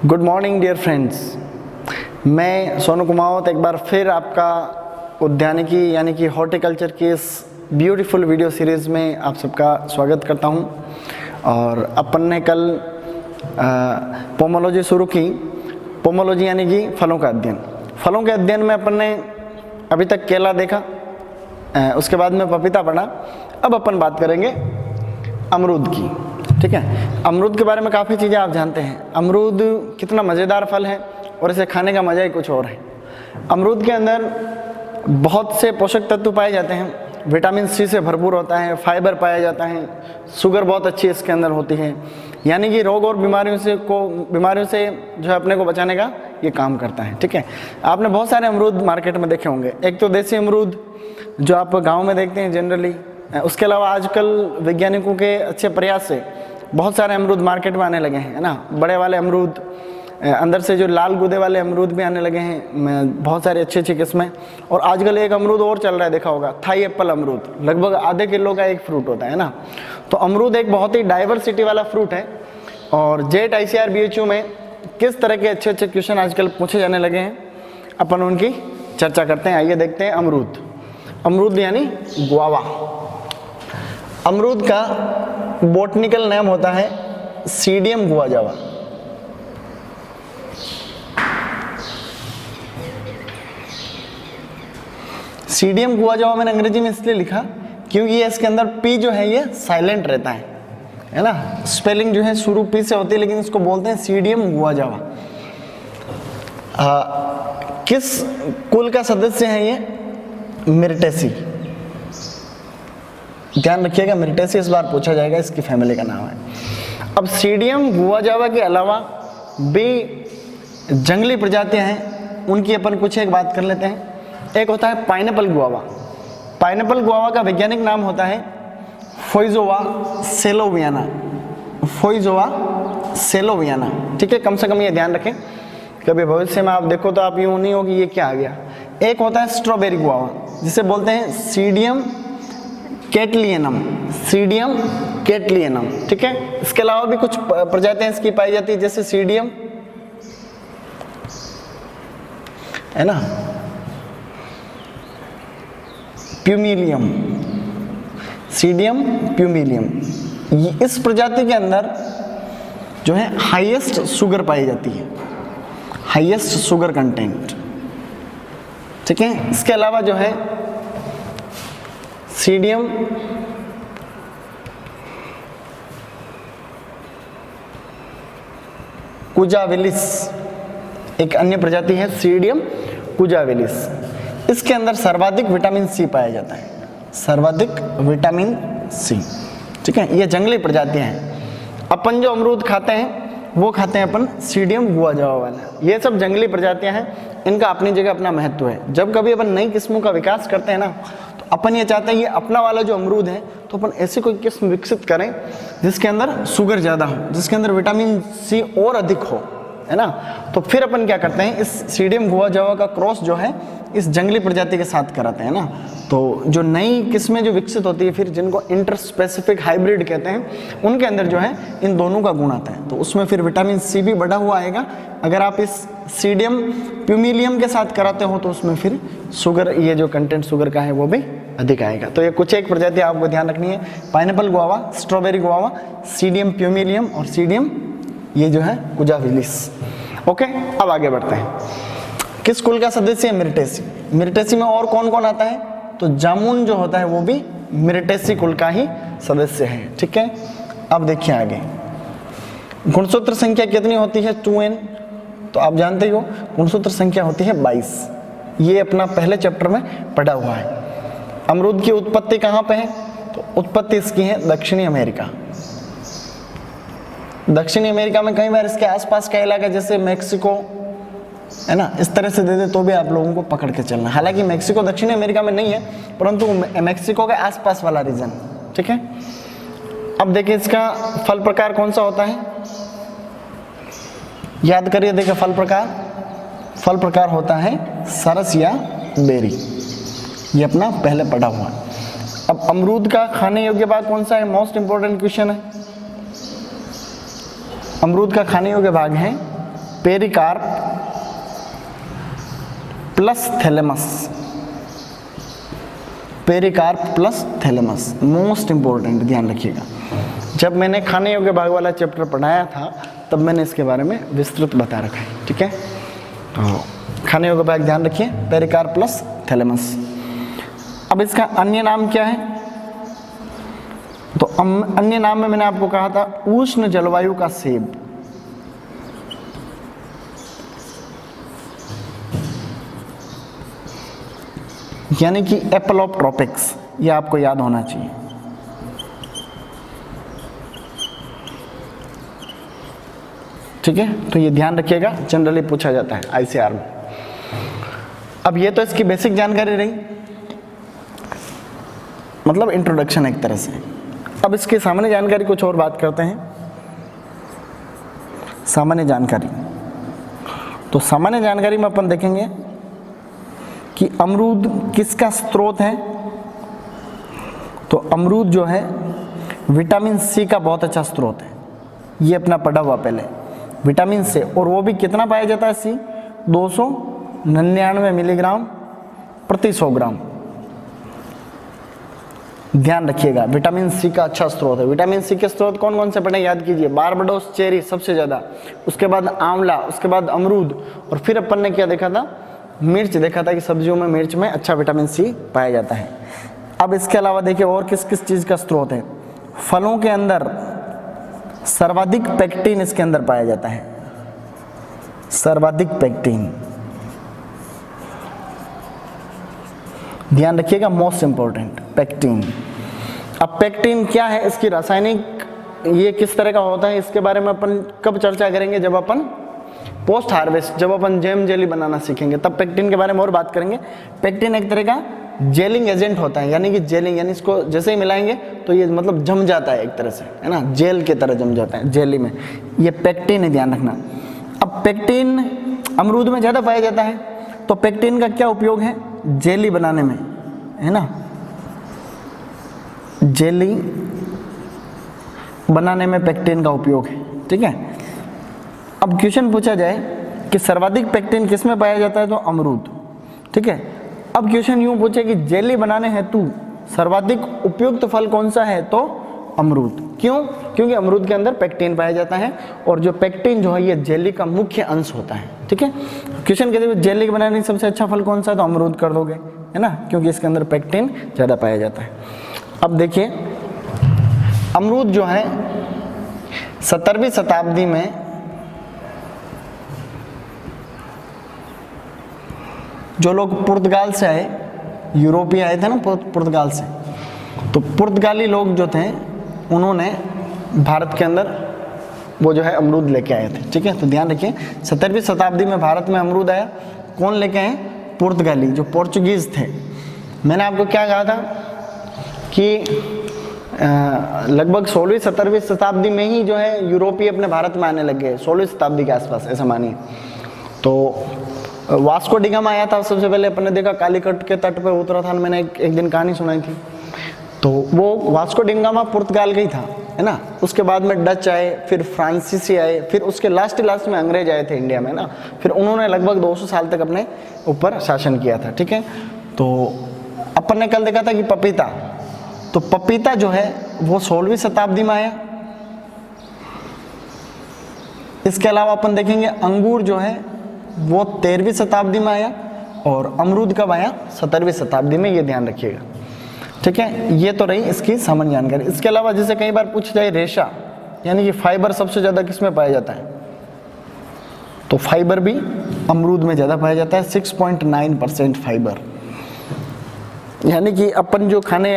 Good morning dear friends. मैं सोनू कुमावत एक बार फिर आपका उद्यानिकी यानी कि हॉर्टिकल्चर की इस ब्यूटीफुल वीडियो सीरीज़ में आप सबका स्वागत करता हूं। और अपन ने कल पोमोलॉजी शुरू की। पोमोलॉजी यानी कि फलों का अध्ययन। फलों के अध्ययन में अपन ने अभी तक केला देखा, उसके बाद में पपीता पढ़ा। अब अपन बात करेंगे अमरूद की। ठीक है, अमरूद के बारे में काफ़ी चीज़ें आप जानते हैं। अमरूद कितना मज़ेदार फल है और इसे खाने का मज़ा ही कुछ और है। अमरूद के अंदर बहुत से पोषक तत्व पाए जाते हैं। विटामिन सी से भरपूर होता है, फाइबर पाया जाता है, शुगर बहुत अच्छी इसके अंदर होती है, यानी कि रोग और बीमारियों से जो है अपने को बचाने का ये काम करता है। ठीक है, आपने बहुत सारे अमरूद मार्केट में देखे होंगे। एक तो देसी अमरूद जो आप गाँव में देखते हैं जनरली, उसके अलावा आजकल वैज्ञानिकों के अच्छे प्रयास से बहुत सारे अमरूद मार्केट में आने लगे हैं, है ना। बड़े वाले अमरूद, अंदर से जो लाल गूदे वाले अमरूद भी आने लगे हैं, बहुत सारे अच्छी अच्छी किस्में। और आजकल एक अमरूद और चल रहा है, देखा होगा, थाई एप्पल अमरूद, लगभग आधे किलो का एक फ्रूट होता है ना। तो अमरूद एक बहुत ही डाइवर्सिटी वाला फ्रूट है। और जेट ICAR BHU में किस तरह के अच्छे अच्छे क्वेश्चन आजकल पूछे जाने लगे हैं, अपन उनकी चर्चा करते हैं। आइए देखते हैं अमरूद। अमरूद यानी गुआवा। अमरूद का बॉटनिकल नेम होता है सीडियम गुआजावा। सीडियम गुआजावा मैंने अंग्रेजी में इसलिए लिखा क्योंकि ये इसके अंदर पी जो है ये साइलेंट रहता है ना। स्पेलिंग जो है शुरू पी से होती है, लेकिन इसको बोलते हैं सीडियम गुआजावा। किस कुल का सदस्य है ये? मिर्टेसी। ध्यान रखिएगा, मिर्टेसी इस बार पूछा जाएगा, इसकी फैमिली का नाम है। अब सीडियम गुआजावा के अलावा भी जंगली प्रजातियां हैं, उनकी अपन कुछ एक बात कर लेते हैं। एक होता है पाइनएप्पल गुआवा। पाइनएप्पल गुआवा का वैज्ञानिक नाम होता है फोइजोआ सेलोवियाना। फोइजोआ सेलोवियाना। ठीक है, कम से कम ये ध्यान रखें, कभी भविष्य में आप देखो तो आप यूं नहीं हो कि ये क्या आ गया। एक होता है स्ट्रॉबेरी गुआवा, जिसे बोलते हैं सीडियम कैटलियनम। सीडियम कैटलियनम। ठीक है, इसके अलावा भी कुछ प्रजातियां इसकी पाई जाती है, जैसे सीडियम, है ना, प्यूमिलियम। सीडियम प्यूमिलियम। इस प्रजाति के अंदर जो है हाईएस्ट शुगर पाई जाती है, हाईएस्ट शुगर कंटेंट। ठीक है, इसके अलावा जो है सीडियम कुजाविलिस, एक अन्य प्रजाति है सीडियम कुजाविलिस। इसके अंदर सर्वाधिक विटामिन सी पाया जाता है, सर्वाधिक विटामिन सी। ठीक है, ये जंगली प्रजातियां हैं। अपन जो अमरूद खाते हैं वो खाते हैं अपन सीडियम गुआजावा वाला। ये सब जंगली प्रजातियां हैं, इनका अपनी जगह अपना महत्व है। जब कभी अपन नई किस्मों का विकास करते हैं ना, तो अपन ये चाहते हैं ये अपना वाला जो अमरूद है, तो अपन ऐसी कोई किस्म विकसित करें जिसके अंदर शुगर ज़्यादा हो, जिसके अंदर विटामिन सी और अधिक हो, है ना। तो फिर अपन क्या करते हैं, इस सीडियम गुआजावा का क्रॉस जो है इस जंगली प्रजाति के साथ कराते हैं ना। तो जो नई किस्में जो विकसित होती है फिर, जिनको इंटरस्पेसिफिक हाइब्रिड कहते हैं, उनके अंदर जो है इन दोनों का गुण आता है। तो उसमें फिर विटामिन सी भी बढ़ा हुआ आएगा। अगर आप इस सीडियम प्यूमिलियम के साथ कराते हो तो उसमें फिर शुगर, ये जो कंटेंट शुगर का है वो भी अधिक आएगा। तो ये कुछ एक प्रजाति आपको ध्यान रखनी है। पाइनएप्पल गुआवा, स्ट्रॉबेरी गुआवा, सीडियम प्यूमिलियम और सीडियम ये जो है कुजाविलिस। ओके, अब आगे बढ़ते हैं। किस कुल का सदस्य है? मिर्टेसी। मिर्टेसी में और कौन कौन आता है? तो जामुन जो होता है वो भी मिर्टेसी कुल का ही सदस्य है। ठीक है, अब देखिए आगे। गुणसूत्र संख्या कितनी होती है? 2n। तो आप जानते ही हो गुणसूत्र संख्या होती है 22। ये अपना पहले चैप्टर में पढ़ा हुआ है। अमरूद की उत्पत्ति कहाँ पे है? तो उत्पत्ति इसकी है दक्षिणी अमेरिका। दक्षिणी अमेरिका में कई बार इसके आसपास का इलाका, जैसे मैक्सिको, है ना, इस तरह से दे दे तो भी आप लोगों को पकड़ के चलना। हालांकि मैक्सिको दक्षिणी अमेरिका में नहीं है, परंतु मैक्सिको के आसपास वाला रीजन। ठीक है, अब देखिए इसका फल प्रकार कौन सा होता है, याद करिए। देखिए फल प्रकार होता है सरस या बेरी। ये अपना पहले पढ़ा हुआ। अब अमरूद का खाने योग्य भाग कौन सा है? मोस्ट इंपोर्टेंट क्वेश्चन है। अमरूद का खाने योग्य भाग है pericarp plus thalamus, pericarp plus thalamus, most important, ध्यान रखिएगा। जब मैंने खाने योग्य भाग वाला चैप्टर पढ़ाया था तब मैंने इसके बारे में विस्तृत बता रखा है, ठीक है। तो खाने योग्य भाग ध्यान रखिए, पेरिकार्प प्लस थैलेमस। अब इसका अन्य नाम क्या है? तो अन्य नाम में मैंने आपको कहा था उष्ण जलवायु का सेब, यानी कि एप्पल ऑफ ट्रॉपिक्स, ये आपको याद होना चाहिए। ठीक है, तो ये ध्यान रखिएगा, जनरली पूछा जाता है आईसीआर में। अब ये तो इसकी बेसिक जानकारी रही, मतलब इंट्रोडक्शन एक तरह से। अब इसकी सामान्य जानकारी कुछ और बात करते हैं। सामान्य जानकारी, तो सामान्य जानकारी में अपन देखेंगे कि अमरूद किसका स्रोत है। तो अमरूद जो है विटामिन सी का बहुत अच्छा स्रोत है, ये अपना पढ़ा हुआ पहले, विटामिन सी। और वो भी कितना पाया जाता है सी? 299 मिलीग्राम प्रति 100 ग्राम। ध्यान रखिएगा, विटामिन सी का अच्छा स्रोत है। विटामिन सी के स्रोत कौन कौन से पढ़े याद कीजिए? बारबाडोस चेरी सबसे ज़्यादा, उसके बाद आंवला, उसके बाद अमरूद, और फिर अपन ने क्या देखा था? मिर्च देखा था कि सब्जियों में, मिर्च में अच्छा विटामिन सी पाया जाता है। अब इसके अलावा देखिए और किस किस चीज़ का स्रोत है। फलों के अंदर सर्वाधिक पेक्टिन इसके अंदर पाया जाता है, सर्वाधिक पेक्टिन, ध्यान रखिएगा, मोस्ट इंपॉर्टेंट पेक्टिन। अब पेक्टिन क्या है, इसकी रासायनिक ये किस तरह का होता है, इसके बारे में अपन कब चर्चा करेंगे? जब अपन पोस्ट हार्वेस्ट, जब अपन जैम जेली बनाना सीखेंगे तब पेक्टिन के बारे में और बात करेंगे। पेक्टिन एक तरह का जेलिंग एजेंट होता है, यानी कि जेलिंग, यानी इसको जैसे ही मिलाएंगे तो ये मतलब जम जाता है एक तरह से, है ना, जेल की तरह जम जाता है जेली में, ये पेक्टिन है, ध्यान रखना। अब पेक्टिन अमरूद में ज़्यादा पाया जाता है, तो पेक्टिन का क्या उपयोग है? जेली बनाने में, है ना, जेली बनाने में पेक्टिन का उपयोग है, ठीक है। अब क्वेश्चन पूछा जाए कि सर्वाधिक पेक्टिन किस में पाया जाता है? तो अमरूद, ठीक है। अब क्वेश्चन यूं पूछे कि जेली बनाने हेतु सर्वाधिक उपयुक्त फल कौन सा है? तो अमरूद। क्यों? क्योंकि अमरूद के अंदर पेक्टिन पाया जाता है, और जो पेक्टिन जो है ये जेली का मुख्य अंश होता है, ठीक है। क्वेश्चन कहते हैं जेली बनाने का सबसे अच्छा फल कौन सा है? तो अमरूद कर दोगे, है ना, क्योंकि इसके अंदर पेक्टिन ज़्यादा पाया जाता है। अब देखिए अमरूद जो है 17वीं शताब्दी में जो लोग पुर्तगाल से आए, यूरोपीय आए थे ना पुर्तगाल से, तो पुर्तगाली लोग जो थे उन्होंने भारत के अंदर वो जो है अमरूद लेके आए थे, ठीक है। तो ध्यान रखिए 17वीं शताब्दी में भारत में अमरूद आया, कौन लेके आए? पुर्तगाली, जो पोर्चुगीज़ थे। मैंने आपको क्या कहा था कि लगभग 16वीं 17वीं शताब्दी में ही जो है यूरोपीय अपने भारत में आने लग गए, 16वीं शताब्दी के आसपास, ऐसा मानिए। तो वास्को डी गामा आया था सबसे पहले, अपन ने देखा कालीकट के तट पे उतरा था, मैंने एक दिन कहानी सुनाई थी। तो वो वास्को डी गामा पुर्तगाल का ही था, है ना। उसके बाद में डच आए, फिर फ्रांसीसी आए, फिर उसके लास्ट में अंग्रेज आए थे इंडिया में, ना। फिर उन्होंने लगभग 200 साल तक अपने ऊपर शासन किया था, ठीक है। तो अपन ने कल देखा था कि पपीता, तो पपीता जो है वो 16वीं शताब्दी में आया। इसके अलावा अपन देखेंगे अंगूर जो है वो 13वीं शताब्दी में आया, और अमरूद कब आया? 17वीं शताब्दी में, ये ध्यान रखिएगा, ठीक है। ये तो रही इसकी सामान्य जानकारी। इसके अलावा जैसे कई बार पूछ जाए रेशा, यानी कि फाइबर सबसे ज़्यादा किस में पाया जाता है? तो फाइबर भी अमरूद में ज़्यादा पाया जाता है, 6.9% फाइबर। यानी कि अपन जो खाने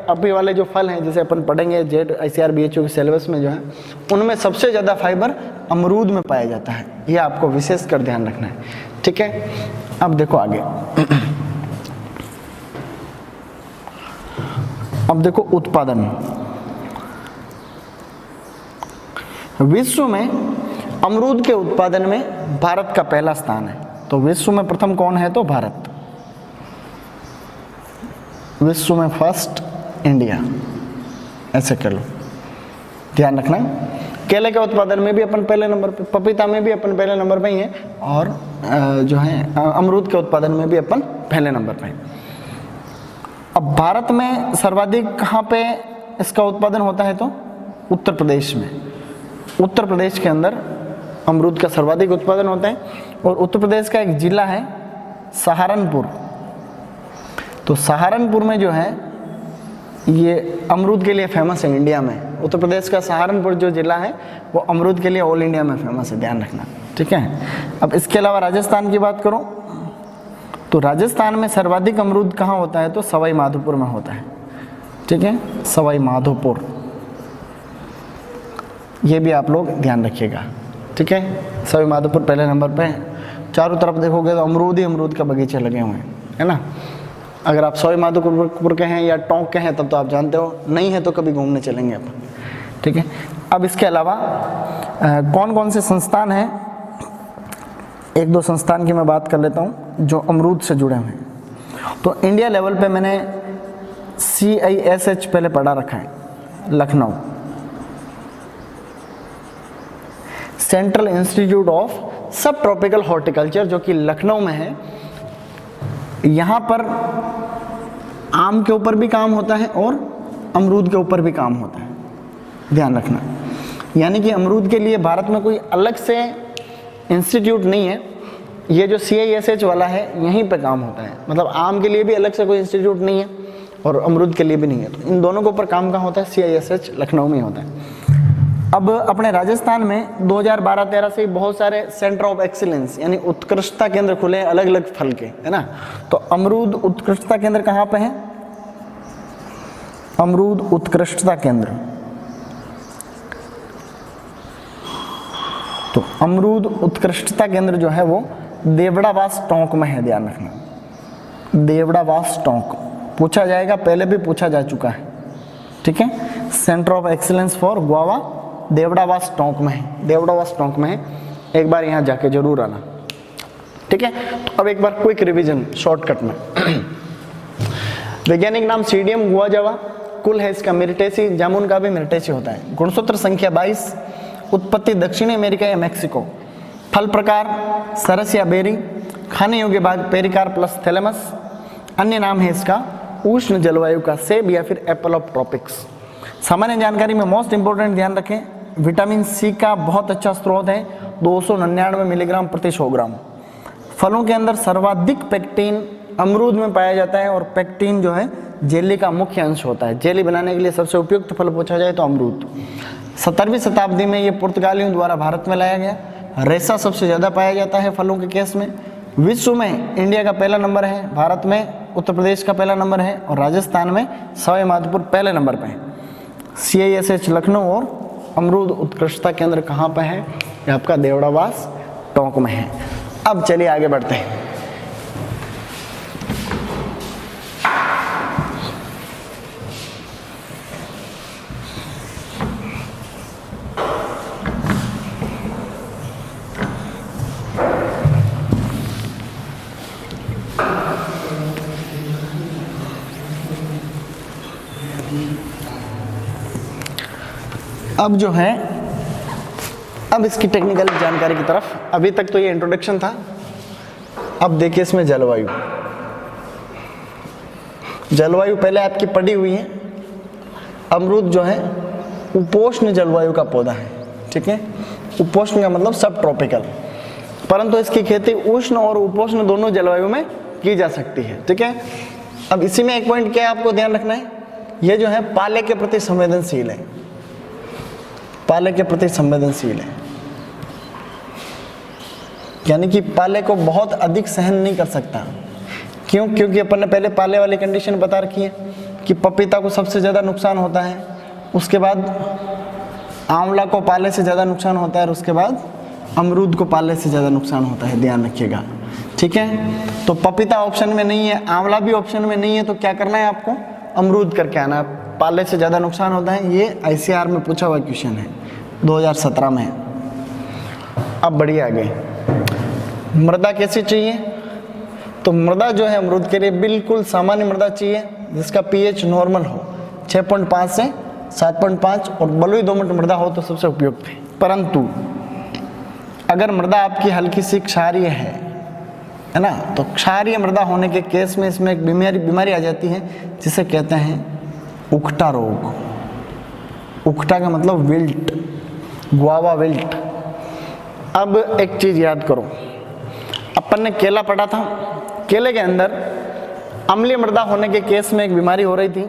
अभी वाले जो फल हैं, जैसे अपन पढ़ेंगे जेड आईसीआर बीएचयू के सिलेबस में जो है, उनमें सबसे ज़्यादा फाइबर अमरूद में पाया जाता है, ये आपको विशेष कर ध्यान रखना है, ठीक है। अब देखो आगे, अब देखो उत्पादन। विश्व में अमरूद के उत्पादन में भारत का पहला स्थान है। तो विश्व में प्रथम कौन है? तो भारत। विश्व में फर्स्ट इंडिया, ऐसे कर लो, ध्यान रखना। केले के उत्पादन में भी अपन पहले नंबर पे, पपीता में भी अपन पहले नंबर पे ही हैं, और जो है अमरूद के उत्पादन में भी अपन पहले नंबर पे हैं। अब भारत में सर्वाधिक कहाँ पे इसका उत्पादन होता है, तो उत्तर प्रदेश में। उत्तर प्रदेश के अंदर अमरूद का सर्वाधिक उत्पादन होता है, और उत्तर प्रदेश का एक जिला है सहारनपुर। तो सहारनपुर में जो है ये अमरूद के लिए फेमस है इंडिया में। उत्तर प्रदेश का सहारनपुर जो जिला है वो अमरूद के लिए ऑल इंडिया में फेमस है, ध्यान रखना, ठीक है। अब इसके अलावा राजस्थान की बात करो तो राजस्थान में सर्वाधिक अमरूद कहाँ होता है, तो सवाई माधोपुर में होता है, ठीक है, सवाई माधोपुर। ये भी आप लोग ध्यान रखिएगा, ठीक है। सवाई माधोपुर पहले नंबर पे है। चारों तरफ देखोगे तो अमरूद ही अमरूद का बगीचे लगे हुए हैं, है ना। अगर आप सवाई माधोपुर के हैं या टोंक के हैं तब तो आप जानते हो, नहीं है तो कभी घूमने चलेंगे अपन, ठीक है। अब इसके अलावा कौन कौन से संस्थान हैं, एक दो संस्थान की मैं बात कर लेता हूँ जो अमरूद से जुड़े हुए हैं। तो इंडिया लेवल पे मैंने CISH पहले पढ़ा रखा है, लखनऊ, सेंट्रल इंस्टीट्यूट ऑफ सब ट्रॉपिकल हॉर्टिकल्चर, जो कि लखनऊ में है। यहाँ पर आम के ऊपर भी काम होता है और अमरूद के ऊपर भी काम होता है, ध्यान रखना। यानी कि अमरूद के लिए भारत में कोई अलग से इंस्टीट्यूट नहीं है, ये जो CISH वाला है यहीं पे काम होता है। मतलब आम के लिए भी अलग से कोई इंस्टीट्यूट नहीं है और अमरूद के लिए भी नहीं है, तो इन दोनों के ऊपर काम कहाँ होता है, CISH लखनऊ में होता है। अब अपने राजस्थान में 2012-13 से बहुत सारे सेंटर ऑफ एक्सीलेंस यानी उत्कृष्टता केंद्र खुले हैं अलग अलग फल के, है ना। तो अमरूद उत्कृष्टता केंद्र कहाँ पे है, अमरूद उत्कृष्टता केंद्र, तो अमरूद उत्कृष्टता केंद्र जो है वो देवड़ावास टोंक में है, ध्यान रखना। देवड़ावास टोंक पूछा जाएगा, पहले भी पूछा जा चुका है, ठीक है। Centre of excellence for guava Devdawas Tonk में है, देवड़ावास टोंक में है, एक बार यहाँ जाके जरूर आना, ठीक है। तो अब एक बार क्विक रिवीजन शॉर्टकट में। वैज्ञानिक नाम सीडियम गुआजावा, कुल है इसका मिर्टेसी, जामुन का भी मिर्टेसी होता है। गुणसूत्र संख्या 22, उत्पत्ति दक्षिणी अमेरिका या मैक्सिको। फल प्रकार सरस या बेरी, खाने योग्य भाग पेरिकार प्लस थैलेमस। अन्य नाम है इसका उष्ण जलवायु का सेब या फिर एप्पल ऑफ ट्रॉपिक्स। सामान्य जानकारी में मोस्ट इंपोर्टेंट ध्यान रखें, विटामिन सी का बहुत अच्छा स्रोत है, 299 मिलीग्राम प्रति 100 ग्राम। फलों के अंदर सर्वाधिक पेक्टिन अमरूद में पाया जाता है, और पेक्टिन जो है जेली का मुख्य अंश होता है। जेली बनाने के लिए सबसे उपयुक्त फल पूछा जाए तो अमरूद। 17वीं शताब्दी में ये पुर्तगालियों द्वारा भारत में लाया गया। रेशा सबसे ज़्यादा पाया जाता है फलों के केस में। विश्व में इंडिया का पहला नंबर है, भारत में उत्तर प्रदेश का पहला नंबर है, और राजस्थान में सवाई माधोपुर पहले नंबर पर है। CISH लखनऊ और अमरूद उत्कृष्टता केंद्र कहाँ पर है, ये आपका देवड़ावास टोंक में है। अब चलिए आगे बढ़ते हैं। अब जो है, अब इसकी टेक्निकल जानकारी की तरफ। अभी तक तो ये इंट्रोडक्शन था, अब देखिए इसमें जलवायु। जलवायु पहले आपकी पड़ी हुई है। अमरूद जो है उपोष्ण जलवायु का पौधा है, ठीक है। उपोष्ण का मतलब सब ट्रॉपिकल, परंतु इसकी खेती उष्ण और उपोष्ण दोनों जलवायु में की जा सकती है, ठीक है। अब इसी में एक पॉइंट क्या आपको ध्यान रखना है, ये जो है पाले के प्रति संवेदनशील है, पाले के प्रति संवेदनशील है। यानी कि पाले को बहुत अधिक सहन नहीं कर सकता। क्यों? क्योंकि अपन ने पहले पाले वाली कंडीशन बता रखी है कि पपीता को सबसे ज़्यादा नुकसान होता है, उसके बाद आंवला को पाले से ज़्यादा नुकसान होता है, और उसके बाद अमरूद को पाले से ज़्यादा नुकसान होता है, ध्यान रखिएगा, ठीक है। तो पपीता ऑप्शन में नहीं है, आंवला भी ऑप्शन में नहीं है, तो क्या करना है आपको, अमरूद करके आना है। पाले से ज़्यादा नुकसान होता है, ये ICAR में पूछा हुआ क्वेश्चन है, 2017 में। अब बढ़िए आगे, मृदा कैसी चाहिए, तो मृदा जो है अमरूद के लिए बिल्कुल सामान्य मृदा चाहिए, जिसका pH नॉर्मल हो, 6.5 से 7.5 और बलुई दोमट मृदा हो तो सबसे उपयुक्त है। परंतु अगर मृदा आपकी हल्की सी क्षारीय है ना, तो क्षारीय मृदा होने के केस में इसमें एक बीमारी आ जाती है जिसे कहते हैं उकटा रोग। उकटा का मतलब विल्ट, गुआवा विल्ट। अब एक चीज याद करो, अपन ने केला पढ़ा था, केले के अंदर अम्लीय मृदा होने के केस में एक बीमारी हो रही थी,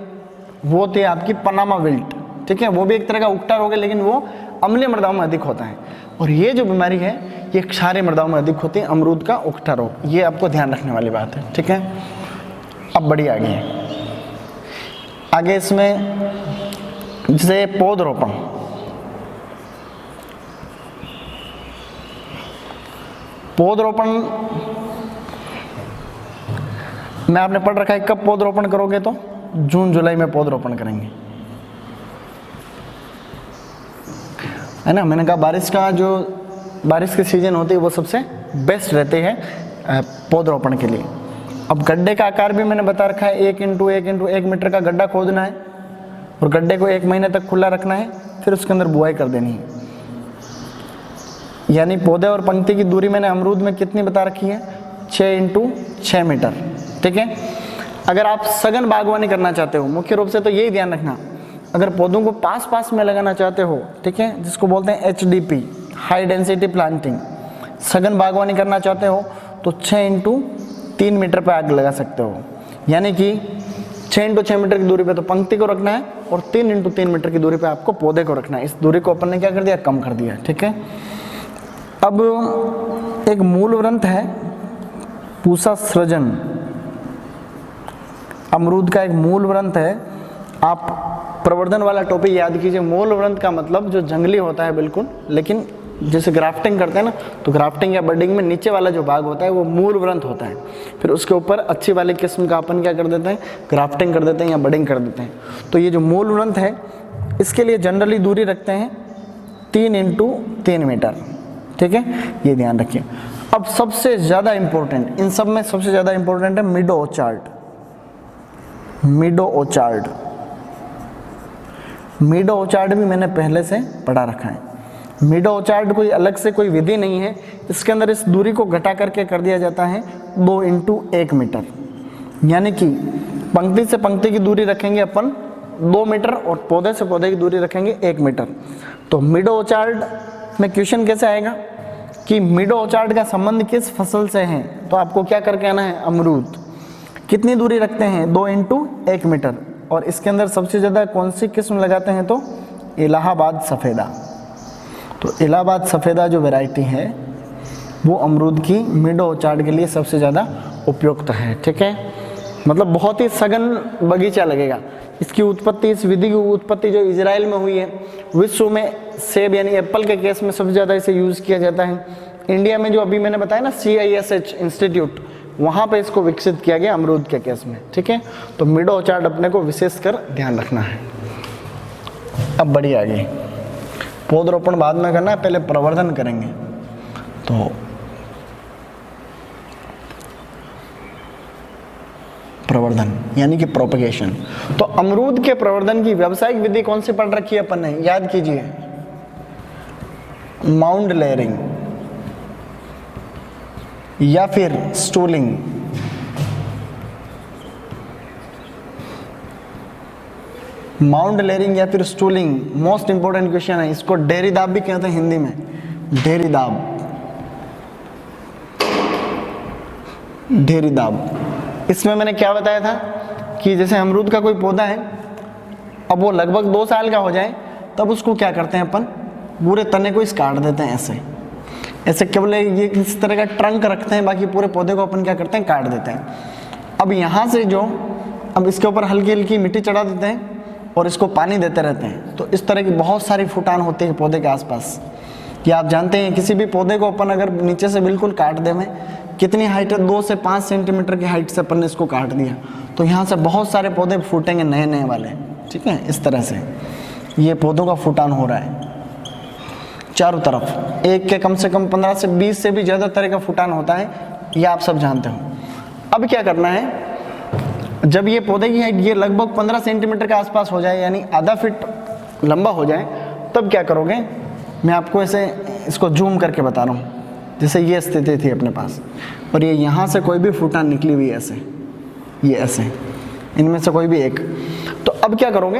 वो थी आपकी पनामा विल्ट। ठीक है, वो भी एक तरह का उकटा रोग है, लेकिन वो अम्लीय मृदाओं में अधिक होता है। और ये जो बीमारी है ये क्षारीय मृदाओं में अधिक होती है, अमरूद का उकटा रोग। ये आपको ध्यान रखने वाली बात है। ठीक है, अब बढ़िया आगे इसमें जैसे पौधरोपण, पौधरोपण में आपने पढ़ रखा है कब पौधरोपण करोगे, तो जून जुलाई में पौधरोपण करेंगे, है ना। मैंने कहा बारिश के सीजन होती है वो सबसे बेस्ट रहते हैं पौधरोपण के लिए। अब गड्ढे का आकार भी मैंने बता रखा है, 1 इंटू 1 मीटर का गड्ढा खोदना है और गड्ढे को 1 महीने तक खुला रखना है, फिर उसके अंदर बुआई कर देनी है। यानी पौधे और पंक्ति की दूरी मैंने अमरूद में कितनी बता रखी है, 6 इंटू 6 मीटर। ठीक है, अगर आप सघन बागवानी करना चाहते हो, मुख्य रूप से तो यही ध्यान रखना, अगर पौधों को पास पास में लगाना चाहते हो, ठीक है, जिसको बोलते हैं HDP, हाई डेंसिटी प्लांटिंग, सघन बागवानी करना चाहते हो तो 6 इंटू 3 मीटर पर आग लगा सकते हो। यानी कि 6 इंटू 6 मीटर की दूरी पे तो पंक्ति को रखना है और 3 इंटू 3 मीटर की दूरी पे आपको पौधे को रखना है। इस दूरी को अपन ने क्या कर दिया, कम कर दिया। ठीक है, अब एक मूल व्रंत है पूसा सृजन, अमरूद का एक मूल व्रंत है। आप प्रवर्धन वाला टॉपिक याद कीजिए। मूल व्रंत का मतलब जो जंगली होता है बिल्कुल, लेकिन जैसे ग्राफ्टिंग करते हैं ना, तो ग्राफ्टिंग या बडिंग में नीचे वाला जो भाग होता है वो मूल व्रंत होता है। फिर उसके ऊपर अच्छी वाली किस्म का अपन क्या कर देते हैं, ग्राफ्टिंग कर देते हैं या बडिंग कर देते हैं। तो ये जो मूल व्रंत है इसके लिए जनरली दूरी रखते हैं 3 इंटू 3 मीटर। ठीक है, ये ध्यान रखिए। अब सबसे ज़्यादा इंपॉर्टेंट, इन सब में सबसे ज़्यादा इंपॉर्टेंट है मिडो ऑर्चार्ड। मिडो ऑर्चार्ड, मिडो ऑर्चार्ड भी मैंने पहले से पढ़ा रखा है। मिडो ऑर्चार्ड कोई अलग से कोई विधि नहीं है, इसके अंदर इस दूरी को घटा करके कर दिया जाता है 2 इंटू 1 मीटर। यानी कि पंक्ति से पंक्ति की दूरी रखेंगे अपन 2 मीटर और पौधे से पौधे की दूरी रखेंगे 1 मीटर। तो मिडो ऑर्चार्ड में क्वेश्चन कैसे आएगा कि मिडो ऑर्चार्ड का संबंध किस फसल से है, तो आपको क्या करके आना है, अमरूद। कितनी दूरी रखते हैं, 2 इंटू 1 मीटर। और इसके अंदर सबसे ज़्यादा कौन सी किस्म लगाते हैं, तो इलाहाबाद सफ़ेदा। तो इलाहाबाद सफ़ेदा जो वैरायटी है वो अमरूद की मिडो ऑर्चार्ड के लिए सबसे ज़्यादा उपयुक्त है। ठीक है, मतलब बहुत ही सघन बगीचा लगेगा। इसकी उत्पत्ति, इस विधि की उत्पत्ति जो इजराइल में हुई है, विश्व में सेब यानी एप्पल के केस में सबसे ज़्यादा इसे यूज़ किया जाता है। इंडिया में जो अभी मैंने बताया ना CISH इंस्टीट्यूट, वहाँ पे इसको विकसित किया गया अमरूद के केस में। ठीक है, तो मिडो ऑर्चार्ड अपने को विशेष कर ध्यान रखना है। अब बढ़िया आगे, पौधरोपण बाद में करना है, पहले प्रवर्धन करेंगे। तो प्रवर्धन यानी कि प्रोपगेशन। तो अमरूद के प्रवर्धन की व्यावसायिक विधि कौन सी पढ़ रखी है अपन ने, याद कीजिए, माउंड लेयरिंग या फिर स्टूलिंग। माउंड लेयरिंग या फिर स्टूलिंग मोस्ट इंपोर्टेंट क्वेश्चन है। इसको डेरी दाब भी कहते हैं हिंदी में, डेरी दाब, डेरी दाब। इसमें मैंने क्या बताया था कि जैसे अमरूद का कोई पौधा है, अब वो लगभग 2 साल का हो जाए तब उसको क्या करते हैं अपन, पूरे तने को इस काट देते हैं ऐसे ऐसे, केवल ये किस तरह का ट्रंक रखते हैं, बाकी पूरे पौधे को अपन क्या करते हैं, काट देते हैं। अब यहाँ से जो, अब इसके ऊपर हल्की हल्की मिट्टी चढ़ा देते हैं और इसको पानी देते रहते हैं। तो इस तरह की बहुत सारी फुटान होती है पौधे के आसपास। कि आप जानते हैं किसी भी पौधे को अपन अगर नीचे से बिल्कुल काट दे में, कितनी हाइट है, 2 से 5 सेंटीमीटर की हाइट से अपन ने इसको काट दिया, तो यहाँ से बहुत सारे पौधे फूटेंगे नए नए वाले। ठीक है, इस तरह से ये पौधों का फुटान हो रहा है चारों तरफ। एक के कम से कम 15 से 20 से भी ज़्यादा तरह का फुटान होता है, ये आप सब जानते हो। अब क्या करना है, जब ये पौधे की हाइट ये लगभग 15 सेंटीमीटर के आसपास हो जाए, यानी आधा फीट लंबा हो जाए तब क्या करोगे, मैं आपको ऐसे इसको जूम करके बता रहा हूँ। जैसे ये स्थिति थी अपने पास और ये यहाँ से कोई भी फूटान निकली हुई है ऐसे, ये ऐसे, इनमें से कोई भी एक। तो अब क्या करोगे,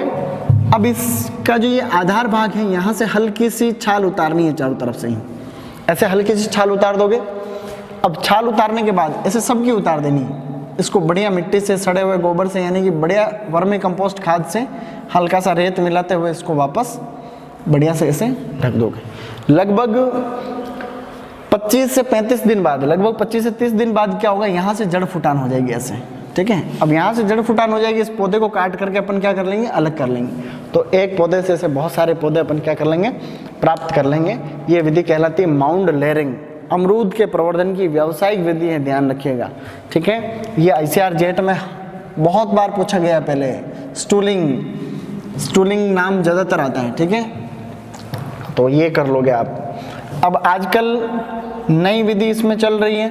अब इसका जो ये आधार भाग है यहाँ से हल्की सी छाल उतारनी है चारों तरफ से ही, ऐसे हल्की सी छाल उतार दोगे। अब छाल उतारने के बाद ऐसे सबकी उतार देनी है। इसको बढ़िया मिट्टी से, सड़े हुए गोबर से, यानी कि बढ़िया वर्मी कंपोस्ट खाद से हल्का सा रेत मिलाते हुए इसको वापस बढ़िया से ऐसे ढक दोगे। लगभग 25 से 35 दिन बाद, लगभग 25 से 30 दिन बाद क्या होगा, यहाँ से जड़ फुटान हो जाएगी ऐसे, ठीक है। अब यहाँ से जड़ फुटान हो जाएगी, इस पौधे को काट करके अपन क्या कर लेंगे, अलग कर लेंगे। तो एक पौधे से ऐसे बहुत सारे पौधे अपन क्या कर लेंगे, प्राप्त कर लेंगे। ये विधि कहलाती है माउंड लेयरिंग। अमरूद के प्रवर्धन की व्यावसायिक विधि है, ध्यान रखिएगा, ठीक है। ये ICR जेट में बहुत बार पूछा गया पहले। स्टूलिंग नाम ज़्यादातर आता है, ठीक है, तो ये कर लोगे आप। अब आजकल नई विधि इसमें चल रही है,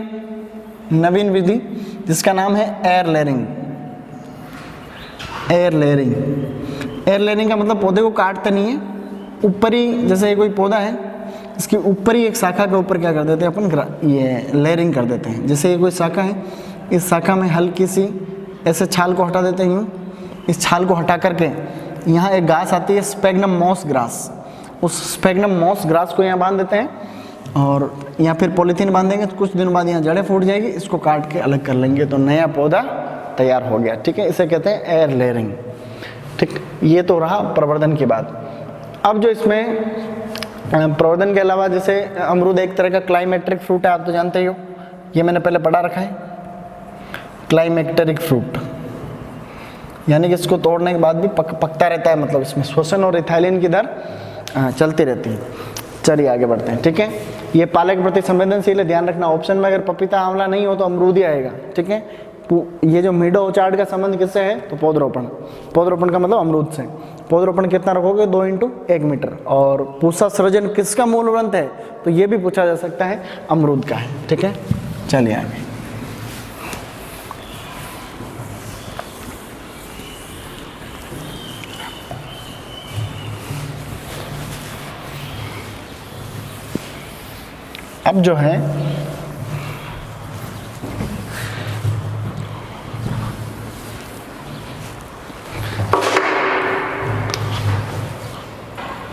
नवीन विधि, जिसका नाम है एयर लेयरिंग। एयर लेयरिंग का मतलब पौधे को काटते नहीं है, ऊपर ही, जैसे ये कोई पौधा है, इसकी ऊपर ही एक शाखा के ऊपर क्या कर देते हैं अपन, ये लेयरिंग कर देते हैं। जैसे ये कोई शाखा है, इस शाखा में हल्की सी ऐसे छाल को हटा देते हैं यूँ, इस छाल को हटा करके यहाँ एक घास आती है स्पैग्नम मॉस ग्रास, उस स्पैग्नम मॉस ग्रास को यहाँ बांध देते हैं और यहाँ फिर पॉलीथीन बांधेंगे। तो कुछ दिनों बाद यहाँ जड़ें फूट जाएगी, इसको काट के अलग कर लेंगे तो नया पौधा तैयार हो गया, ठीक है। इसे कहते हैं एयर लेयरिंग, ठीक। ये तो रहा प्रवर्धन की बात। अब जो इसमें प्रवर्धन के अलावा, जैसे अमरूद एक तरह का क्लाइमेट्रिक फ्रूट है, आप तो जानते ही हो, ये मैंने पहले पढ़ा रखा है, क्लाइमेक्टेरिक फ्रूट, यानी कि इसको तोड़ने के बाद भी पकता रहता है, मतलब इसमें श्वसन और इथाइलिन की दर चलती रहती है। चलिए आगे बढ़ते हैं, ठीक है। ये पाले के प्रति संवेदनशील है, ध्यान रखना। ऑप्शन में अगर पपीता आंवला नहीं हो तो अमरूद ही आएगा, ठीक है। ये जो मीडो ओचार्ड का संबंध किससे है, तो पौधरोपण। पौधरोपण का मतलब अमरूद से। पौधरोपण कितना रखोगे, 2 × 1 मीटर। और पूषा सृजन किसका मूल ग्रंथ है, तो ये भी पूछा जा सकता है, अमरूद का है, ठीक है। चलिए आगे। अब जो है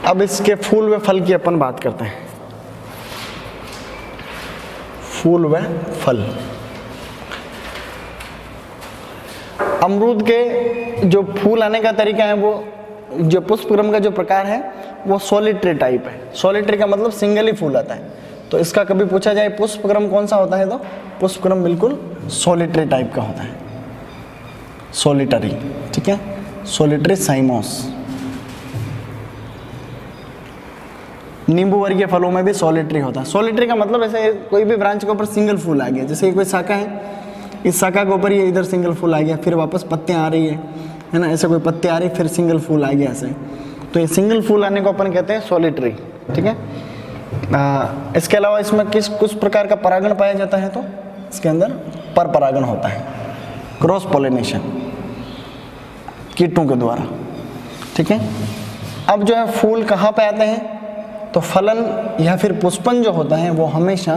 अब इसके फूल व फल की अपन बात करते हैं। फूल व फल, अमरूद के जो फूल आने का तरीका है, वो जो पुष्पक्रम का जो प्रकार है वो सॉलिटरी टाइप है। सॉलिटरी का मतलब सिंगल ही फूल आता है। तो इसका कभी पूछा जाए पुष्पक्रम कौन सा होता है, तो पुष्पक्रम बिल्कुल सॉलिटरी टाइप का होता है, सॉलिटरी, ठीक है। सॉलिटरी साइमोस। नींबू वर्गीय फलों में भी सॉलिटरी होता है। सॉलिटरी का मतलब ऐसे कोई भी ब्रांच के ऊपर सिंगल फूल आ गया, जैसे कोई शाखा है, इस शाखा के ऊपर ये इधर सिंगल फूल आ गया, फिर वापस पत्तियां आ रही है ना, ऐसे कोई पत्ते आ रही, फिर सिंगल फूल आ गया ऐसे। तो ये सिंगल फूल आने को अपन कहते हैं सॉलिटरी, ठीक है। इसके अलावा इसमें कुछ प्रकार का परागण पाया जाता है, तो इसके अंदर पर परागण होता है, क्रॉस पॉलिनेशन, कीटों के द्वारा, ठीक है। अब जो है फूल कहाँ पे आते हैं, तो फलन या फिर पुष्पन जो होता है वो हमेशा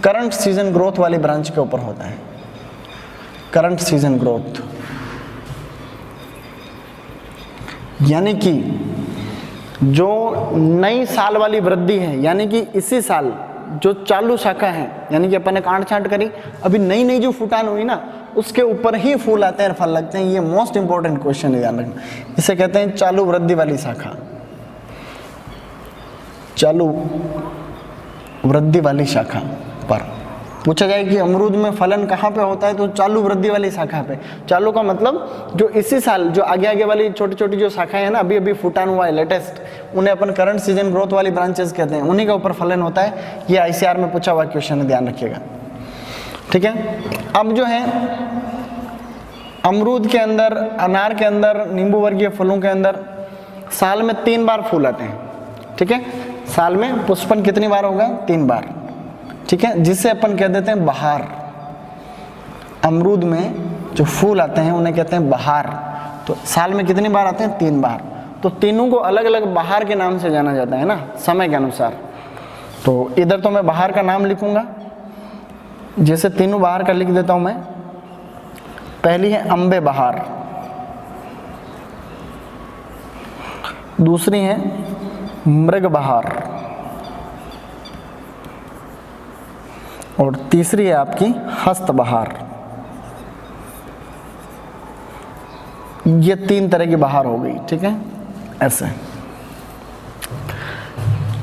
करंट सीजन ग्रोथ वाली ब्रांच के ऊपर होता है। करंट सीजन ग्रोथ यानी कि जो नई साल वाली वृद्धि है, यानी कि इसी साल जो चालू शाखा है, यानी कि अपन ने काट छांट करी, अभी नई नई जो फुटान हुई ना, उसके ऊपर ही फूल आते हैं और फल लगते हैं। ये मोस्ट इंपॉर्टेंट क्वेश्चन है, ध्यान रखना। इसे कहते हैं चालू वृद्धि वाली शाखा, चालू वृद्धि वाली शाखा पर। पूछा जाए कि अमरूद में फलन कहाँ पे होता है, तो चालू वृद्धि वाली शाखा पे। चालू का मतलब जो इसी साल जो आगे आगे वाली छोटी छोटी जो शाखाएं हैं ना, अभी अभी फुटान हुआ है लेटेस्ट, उन्हें अपन करंट सीजन ग्रोथ वाली ब्रांचेस कहते हैं, उन्हीं के ऊपर फलन होता है। ये ICR में पूछा हुआ क्वेश्चन है, ध्यान रखिएगा, ठीक है। अब जो है अमरूद के अंदर, अनार के अंदर, नींबू वर्गीय फलों के अंदर साल में 3 बार फूल आते हैं, ठीक है। साल में पुष्पन कितनी बार होगा, 3 बार, ठीक है, जिसे अपन कह देते हैं बहार। अमरूद में जो फूल आते हैं उन्हें कहते हैं बहार। तो साल में कितनी बार आते हैं, 3 बार। तो तीनों को अलग अलग बहार के नाम से जाना जाता है ना, समय के अनुसार। तो इधर तो मैं बहार का नाम लिखूंगा, जैसे तीनों बहार का लिख देता हूं मैं। पहली है अम्बे बहार, दूसरी है मृग बहार, और तीसरी है आपकी हस्त बहार। ये 3 तरह की बहार हो गई, ठीक है, ऐसे।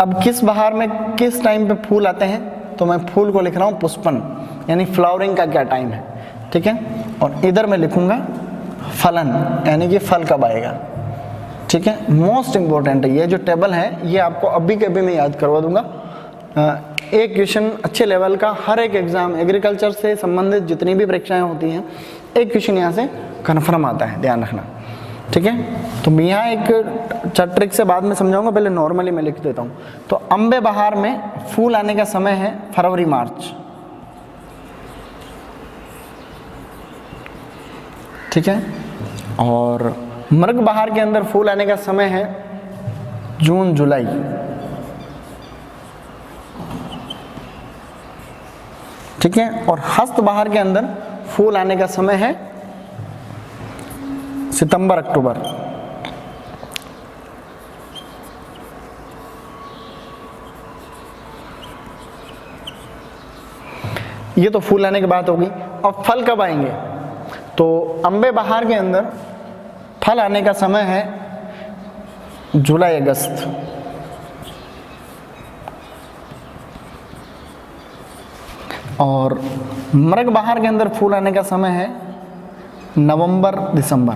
अब किस बहार में किस टाइम पे फूल आते हैं, तो मैं फूल को लिख रहा हूँ पुष्पन, यानी फ्लावरिंग का क्या टाइम है, ठीक है। और इधर मैं लिखूंगा फलन, यानी कि फल कब आएगा, ठीक है। मोस्ट इंपॉर्टेंट है ये जो टेबल है, ये आपको अभी के अभी मैं याद करवा दूंगा। एक क्वेश्चन अच्छे लेवल का, हर एक एग्जाम एग्रीकल्चर से संबंधित जितनी भी परीक्षाएं होती हैं, एक क्वेश्चन यहाँ से कन्फर्म आता है, ध्यान रखना, ठीक है। तो मैं यहाँ एक ट्रिक से बाद में समझाऊंगा, पहले नॉर्मली मैं लिख देता हूँ। तो अम्बे बहार में फूल आने का समय है फरवरी मार्च, ठीक है। और मृग बहार के अंदर फूल आने का समय है जून जुलाई, ठीक है। और हस्त बहार के अंदर फूल आने का समय है सितंबर अक्टूबर। ये तो फूल आने की बात होगी। अब फल कब आएंगे, तो अम्बे बहार के अंदर फल आने का समय है जुलाई अगस्त, और मृग बहार के अंदर फूल आने का समय है नवंबर दिसंबर,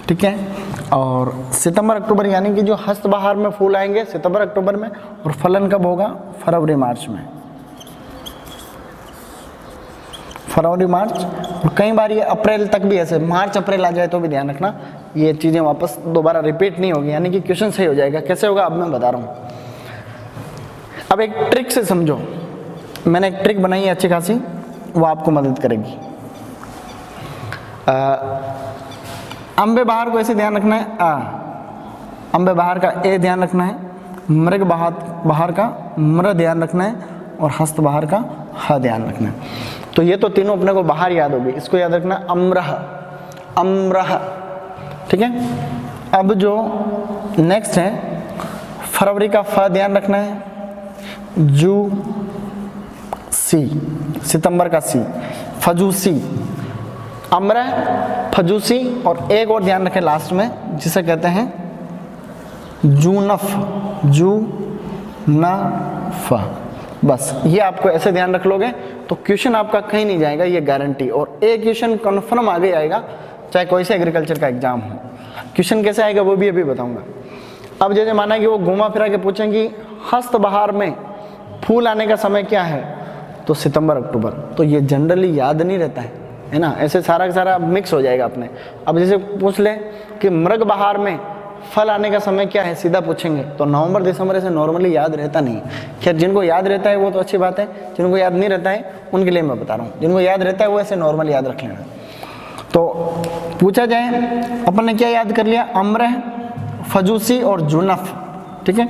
ठीक है। और सितंबर अक्टूबर, यानी कि जो हस्त बहार में फूल आएंगे सितंबर अक्टूबर में, और फलन कब होगा, फरवरी मार्च में, फरवरी मार्च। और कई बार ये अप्रैल तक भी, ऐसे मार्च अप्रैल आ जाए तो भी ध्यान रखना, ये चीज़ें वापस दोबारा रिपीट नहीं होगी, यानी कि क्वेश्चन सही हो जाएगा। कैसे होगा अब मैं बता रहा हूँ। अब एक ट्रिक से समझो, मैंने एक ट्रिक बनाई है अच्छी खासी, वो आपको मदद करेगी। अम्बे बहार को ऐसे ध्यान रखना है, अम्बे बहार का ए ध्यान रखना है, मृग बहार का मृ ध्यान रखना है, और हस्त बहार का ह ध्यान रखना है। तो ये तो तीनों अपने को बाहर याद होगी, इसको याद रखना, अम्रह अम्रह, ठीक है। अब जो नेक्स्ट है फरवरी का फ ध्यान रखना है, जू सी, सितंबर का सी, फजूसी, अम्रह फजूसी, और एक और ध्यान रखें लास्ट में, जिसे कहते हैं जूनफ, जूनफ। बस ये आपको ऐसे ध्यान रख लोगे तो क्वेश्चन आपका कहीं नहीं जाएगा, ये गारंटी। और एक क्वेश्चन कन्फर्म आगे आएगा, चाहे कोई से एग्रीकल्चर का एग्जाम हो। क्वेश्चन कैसे आएगा वो भी अभी बताऊंगा। अब जैसे माना कि वो घुमा फिरा के पूछेंगे हस्त बहार में फूल आने का समय क्या है, तो सितंबर अक्टूबर, तो ये जनरली याद नहीं रहता है ना, ऐसे सारा का सारा मिक्स हो जाएगा अपने। अब जैसे पूछ ले कि मृग बहार में फल आने का समय क्या है, सीधा पूछेंगे तो नवंबर दिसंबर ऐसे नॉर्मली याद रहता नहीं। खैर जिनको याद रहता है वो तो अच्छी बात है, जिनको याद नहीं रहता है उनके लिए मैं बता रहा हूँ। जिनको याद रहता है वो ऐसे नॉर्मल याद रख लेना। तो पूछा जाए अपन ने क्या याद कर लिया, अम्रह फजूसी और जुनफ, ठीक है।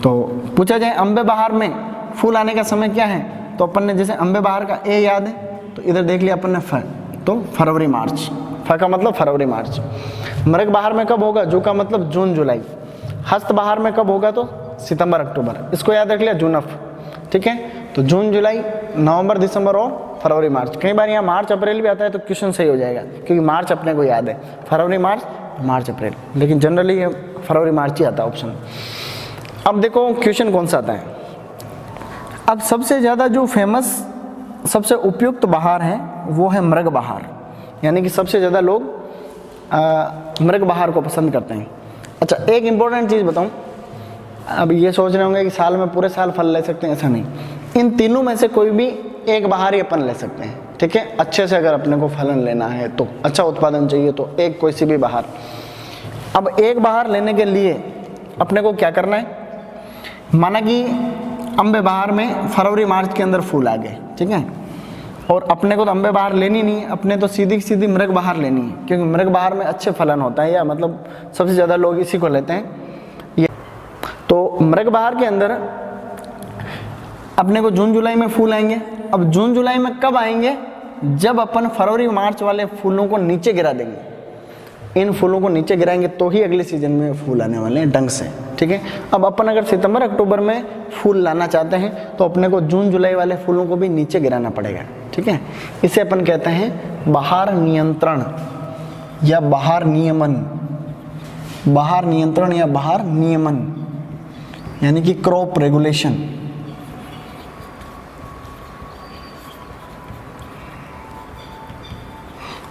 तो पूछा जाए अम्बे बहार में फूल आने का समय क्या है, तो अपन ने जैसे अम्बे बहार का ए याद है तो इधर देख लिया अपन ने फ, तो फरवरी मार्च, फ का मतलब फरवरी मार्च। मृग बहार में कब होगा, जू का मतलब जून जुलाई। हस्त बहार में कब होगा, तो सितंबर अक्टूबर, इसको याद रख लिया जुनफ, ठीक है। तो जून जुलाई नवंबर दिसंबर और फरवरी मार्च। कई बार यहाँ मार्च अप्रैल भी आता है तो क्वेश्चन सही हो जाएगा, क्योंकि मार्च अपने को याद है, फरवरी मार्च मार्च अप्रैल, लेकिन जनरली ये फरवरी मार्च ही आता है ऑप्शन। अब देखो क्वेश्चन कौन सा आता है। अब सबसे ज़्यादा जो फेमस सबसे उपयुक्त बहार है वो है मृग बहार, यानी कि सबसे ज़्यादा लोग मृग बहार को पसंद करते हैं। अच्छा एक इम्पोर्टेंट चीज़ बताऊं, अब ये सोच रहे होंगे कि साल में पूरे साल फल ले सकते हैं, ऐसा नहीं। इन तीनों में से कोई भी एक बहार ही अपन ले सकते हैं, ठीक है। अच्छे से अगर अपने को फलन लेना है तो, अच्छा उत्पादन चाहिए तो एक कोई सी भी बहार। अब एक बहार लेने के लिए अपने को क्या करना है, माना कि अम्बे बहार में फरवरी मार्च के अंदर फूल आ गए, ठीक है। और अपने को तो अम्बे बहार लेनी नहीं है, अपने तो सीधी सीधी मृग बहार लेनी है, क्योंकि मृग बहार में अच्छे फलन होता है, या मतलब सबसे ज़्यादा लोग इसी को लेते हैं ये। तो मृग बहार के अंदर अपने को जून जुलाई में फूल आएंगे। अब जून जुलाई में कब आएंगे? जब अपन फरवरी मार्च वाले फूलों को नीचे गिरा देंगे, इन फूलों को नीचे गिराएंगे तो ही अगले सीजन में फूल आने वाले हैं ढंग से, ठीक है। अब अपन अगर सितंबर अक्टूबर में फूल लाना चाहते हैं तो अपने को जून जुलाई वाले फूलों को भी नीचे गिराना पड़ेगा, ठीक है। इसे अपन कहते हैं बहार नियंत्रण या बहार नियमन, बहार नियंत्रण या बहार नियमन, यानी कि क्रॉप रेगुलेशन।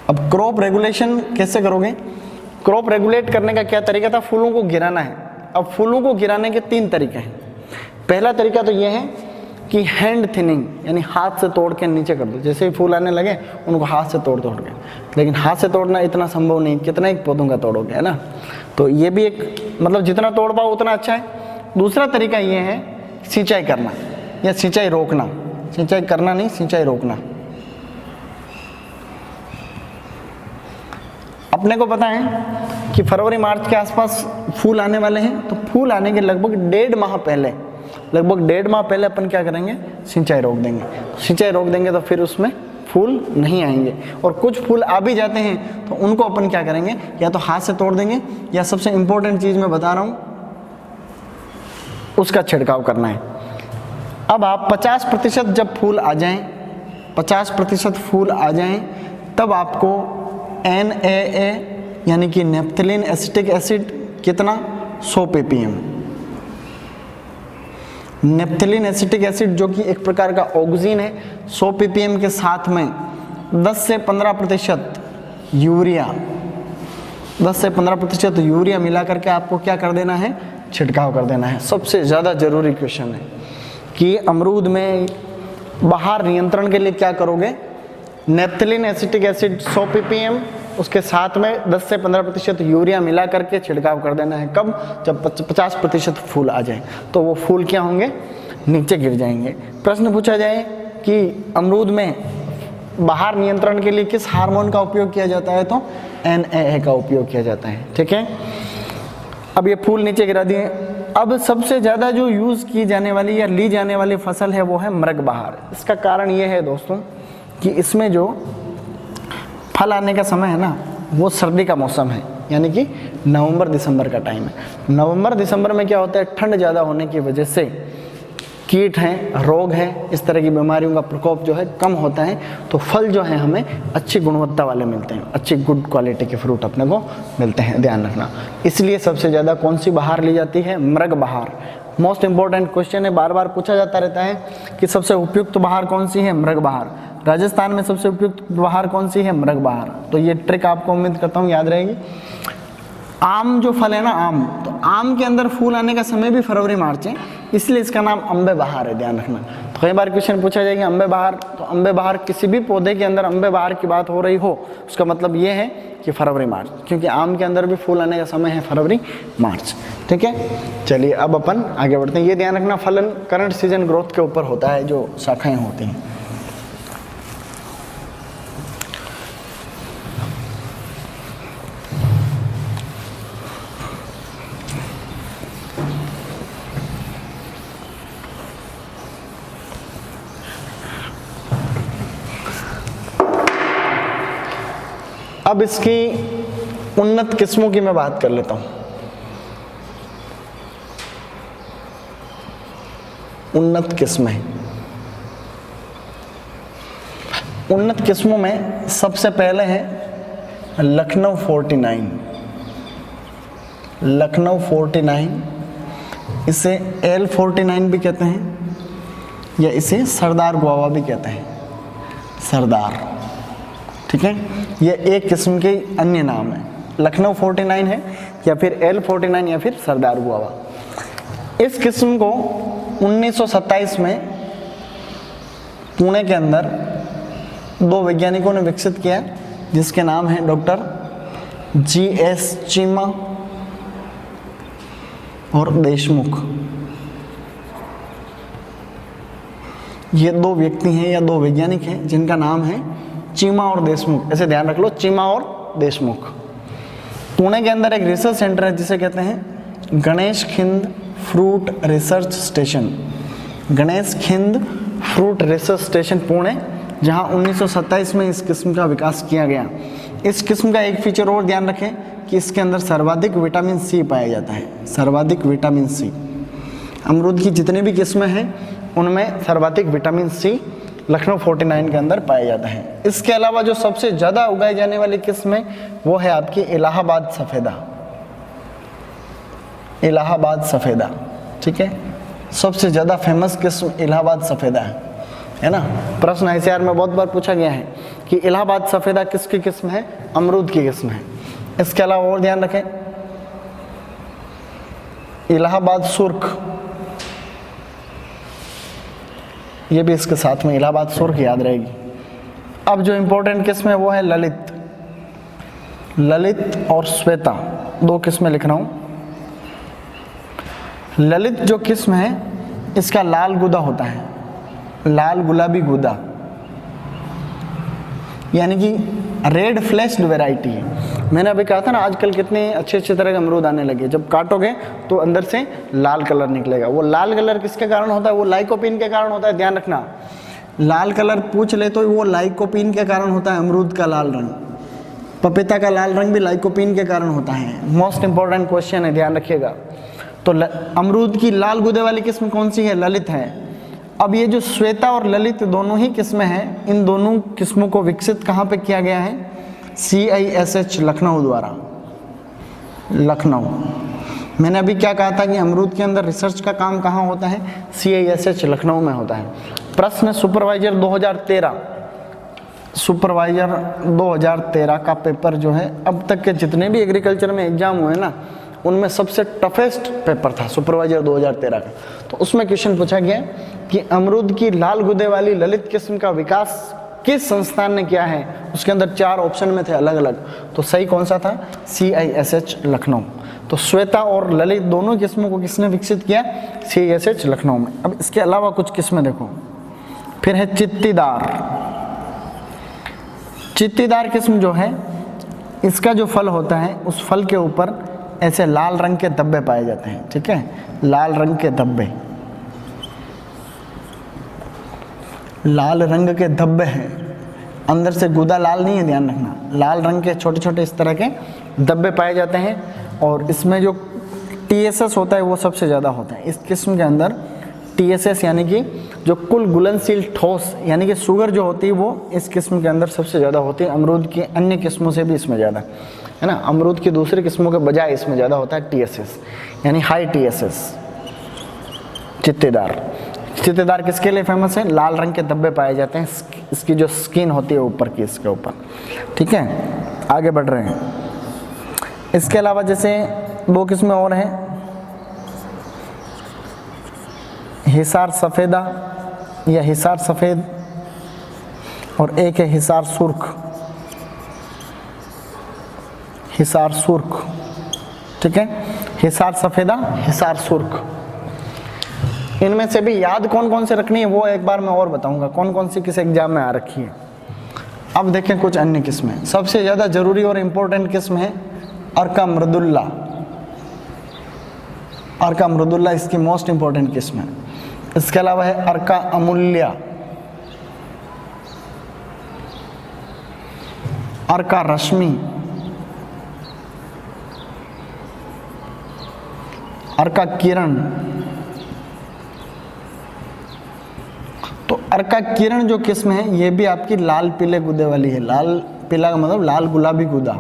अब क्रॉप रेगुलेशन कैसे करोगे? क्रॉप रेगुलेट करने का क्या तरीका था? फूलों को गिराना है। अब फूलों को गिराने के 3 तरीके हैं। पहला तरीका तो यह है कि हैंड थिनिंग, यानी हाथ से तोड़ के नीचे कर दो। जैसे ही फूल आने लगे उनको हाथ से तोड़ के, लेकिन हाथ से तोड़ना इतना संभव नहीं, कितना ही पौधों का तोड़ोगे, है ना। तो ये भी एक मतलब जितना तोड़ पाओ उतना अच्छा है। दूसरा तरीका ये है सिंचाई करना या सिंचाई रोकना, सिंचाई करना नहीं, सिंचाई रोकना। अपने को पता है कि फरवरी मार्च के आसपास फूल आने वाले हैं, तो फूल आने के लगभग 1.5 माह पहले, लगभग 1.5 माह पहले अपन क्या करेंगे? सिंचाई रोक देंगे। सिंचाई रोक देंगे तो फिर उसमें फूल नहीं आएंगे, और कुछ फूल आ भी जाते हैं तो उनको अपन क्या करेंगे? या तो हाथ से तोड़ देंगे, या सबसे इंपॉर्टेंट चीज़ मैं बता रहा हूँ, उसका छिड़काव करना है। अब आप 50% जब फूल आ जाएं, 50% फूल आ जाएं, तब आपको NAA यानी कि नेप्थलीन एसिटिक एसिड कितना? 100 ppm। नेप्थलीन एसिटिक एसिड जो कि एक प्रकार का ऑक्सीजन है, 100 ppm के साथ में 10 से 15% यूरिया, 10 से 15% यूरिया मिला करके आपको क्या कर देना है? छिड़काव कर देना है। सबसे ज़्यादा जरूरी क्वेश्चन है कि अमरूद में बहार नियंत्रण के लिए क्या करोगे? नेप्थलीन एसिटिक एसिड 100 ppm, उसके साथ में 10 से 15% यूरिया मिला करके छिड़काव कर देना है। कब? जब 50% फूल आ जाए, तो वो फूल क्या होंगे? नीचे गिर जाएंगे। प्रश्न पूछा जाए कि अमरूद में बहार नियंत्रण के लिए किस हार्मोन का उपयोग किया जाता है, तो NAA का उपयोग किया जाता है, ठीक है। अब ये फूल नीचे गिरा दिए। अब सबसे ज़्यादा जो यूज़ की जाने वाली या ली जाने वाली फसल है वो है मृग बहार। इसका कारण ये है दोस्तों कि इसमें जो फल आने का समय है ना, वो सर्दी का मौसम है, यानी कि नवंबर दिसंबर का टाइम है। नवंबर दिसंबर में क्या होता है? ठंड ज़्यादा होने की वजह से कीट हैं, रोग हैं, इस तरह की बीमारियों का प्रकोप जो है कम होता है, तो फल जो है हमें अच्छी गुणवत्ता वाले मिलते हैं, अच्छी गुड क्वालिटी के फ्रूट अपने को मिलते हैं, ध्यान रखना। इसलिए सबसे ज़्यादा कौन सी बहार ली जाती है? मृग बहार। मोस्ट इंपॉर्टेंट क्वेश्चन है, बार बार पूछा जाता रहता है कि सबसे उपयुक्त बहार कौन सी है? मृग बहार। राजस्थान में सबसे उपयुक्त बहार कौन सी है? मृग बहार। तो ये ट्रिक आपको उम्मीद करता हूँ याद रहेगी। आम जो फल है ना, आम, तो आम के अंदर फूल आने का समय भी फरवरी मार्च है, इसलिए इसका नाम अम्बे बहार है, ध्यान रखना। तो कई बार क्वेश्चन पूछा जाएगा अम्बे बहार, तो अम्बे बहार किसी भी पौधे के अंदर अम्बे बहार की बात हो रही हो, उसका मतलब ये है कि फरवरी मार्च, क्योंकि आम के अंदर भी फूल आने का समय है फरवरी मार्च, ठीक है। चलिए अब अपन आगे बढ़ते हैं। ये ध्यान रखना, फलन करंट सीजन ग्रोथ के ऊपर होता है, जो शाखाएं होती हैं। अब इसकी उन्नत किस्मों की मैं बात कर लेता हूं। उन्नत किस्में, उन्नत किस्मों में सबसे पहले है लखनऊ 49। लखनऊ 49, इसे L49 भी कहते हैं, या इसे सरदार गुआवा भी कहते हैं, सरदार, ठीक है। ये एक किस्म के अन्य नाम है, लखनऊ 49 है, या फिर L49, या फिर सरदार गुआवा। इस किस्म को 1927 में पुणे के अंदर 2 वैज्ञानिकों ने विकसित किया, जिसके नाम है डॉक्टर GS चीमा और देशमुख। ये दो व्यक्ति हैं या दो वैज्ञानिक हैं जिनका नाम है चीमा और देशमुख। ऐसे ध्यान रख लो, चीमा और देशमुख। पुणे के अंदर एक रिसर्च सेंटर है जिसे कहते हैं Ganesh Khind fruit research station. Ganesh Khind fruit research station Pune, जहां 1927 में इस किस्म का विकास किया गया। इस किस्म का एक फीचर और ध्यान रखें कि इसके अंदर सर्वाधिक विटामिन सी पाया जाता है। सर्वाधिक विटामिन सी, अमरूद की जितनी भी किस्में हैं उनमें सर्वाधिक विटामिन सी लखनऊ 49 के अंदर पाया जाता है। इसके अलावा जो सबसे ज़्यादा उगाई जाने वाली किस्म है वो है आपकी इलाहाबाद सफ़ेदा। इलाहाबाद सफ़ेदा, ठीक है, सबसे ज़्यादा फेमस किस्म इलाहाबाद सफ़ेदा है ना। प्रश्न ICR में बहुत बार पूछा गया है कि इलाहाबाद सफ़ेदा किसकी किस्म है? अमरूद की किस्म है। इसके अलावा और ध्यान रखें, इलाहाबाद सुर्ख, ये भी इसके साथ में इलाहाबाद सुर्ख याद रहेगी। अब जो इंपॉर्टेंट किस्म है वो है ललित। ललित और श्वेता, दो किस्में लिख रहा हूं। ललित जो किस्म है इसका लाल गुदा होता है, लाल गुलाबी गुदा, यानी कि रेड फ्लैश्ड वैरायटी है। मैंने अभी कहा था ना आजकल कितने अच्छे अच्छे तरह के अमरूद आने लगे, जब काटोगे तो अंदर से लाल कलर निकलेगा। वो लाल कलर किसके कारण होता है? वो लाइकोपीन के कारण होता है। ध्यान रखना, लाल कलर पूछ ले तो वो लाइकोपीन के कारण होता है। अमरूद का लाल रंग, पपीता का लाल रंग भी लाइकोपीन के कारण होता है। मोस्ट इंपॉर्टेंट क्वेश्चन है, ध्यान रखिएगा। तो अमरूद की लाल गुदे वाली किस्म कौन सी है? ललित है। अब ये जो श्वेता और ललित दोनों ही किस्में हैं, इन दोनों किस्मों को विकसित कहाँ पे किया गया है? CISH लखनऊ द्वारा। लखनऊ, मैंने अभी क्या कहा था कि अमरूद के अंदर रिसर्च का काम कहाँ होता है? CISH लखनऊ में होता है। प्रश्न सुपरवाइजर 2013, सुपरवाइजर 2013 का पेपर जो है, अब तक के जितने भी एग्रीकल्चर में एग्जाम हुए ना उनमें सबसे टफेस्ट पेपर था सुपरवाइजर 2013 का। तो उसमें क्वेश्चन पूछा गया कि अमरूद की लाल गुदे वाली ललित किस्म का विकास किस संस्थान ने किया है? उसके अंदर 4 ऑप्शन में थे अलग अलग, तो सही कौन सा था? CISH लखनऊ। तो श्वेता और ललित दोनों किस्मों को किसने विकसित किया? CISH लखनऊ में। अब इसके अलावा कुछ किस्में देखो, फिर है चित्तीदार। चित्तीदार किस्म जो है, इसका जो फल होता है उस फल के ऊपर ऐसे लाल रंग के धब्बे पाए जाते हैं, ठीक है, लाल रंग के धब्बे, लाल रंग के धब्बे हैं, अंदर से गुदा लाल नहीं है, ध्यान रखना, लाल रंग के छोटे छोटे इस तरह के धब्बे पाए जाते हैं। और इसमें जो TSS होता है वो सबसे ज़्यादा होता है। इस किस्म के अंदर TSS यानी कि जो कुल घुलनशील ठोस यानी कि शुगर जो होती है वो इस किस्म के अंदर सबसे ज़्यादा होती है। अमरूद की अन्य किस्मों से भी इसमें ज़्यादा है ना, अमरूद की दूसरी किस्मों के बजाय इसमें ज़्यादा होता है TSS यानी हाई TSS। चित्तेदार, चित्तेदार किसके लिए फेमस है? लाल रंग के धब्बे पाए जाते हैं, इसकी जो स्किन होती है ऊपर की, इसके ऊपर, ठीक है। आगे बढ़ रहे हैं। इसके अलावा जैसे 2 किस्में और हैं, हिसार सफ़ेदा या हिसार सफ़ेद, और एक है हिसार सुर्ख। हिसार सुर्ख, ठीक है, हिसार सफ़ेदा, हिसार सुर्ख। इनमें से भी याद कौन कौन से रखनी है वो एक बार मैं और बताऊंगा, कौन कौन सी किस एग्जाम में आ रखी है। अब देखें कुछ अन्य किस्में। सबसे ज़्यादा जरूरी और इम्पोर्टेंट किस्म है अर्का मृदुल्ला। अर्का मृदुल्ला इसकी मोस्ट इंपॉर्टेंट किस्म है। इसके अलावा है अर्का अमूल्या, अर्का रश्मि, अर्का किरण। तो अर्का किरण जो किस्म है ये भी आपकी लाल पीले गुदे वाली है। लाल पीला का मतलब लाल गुलाबी गुदा,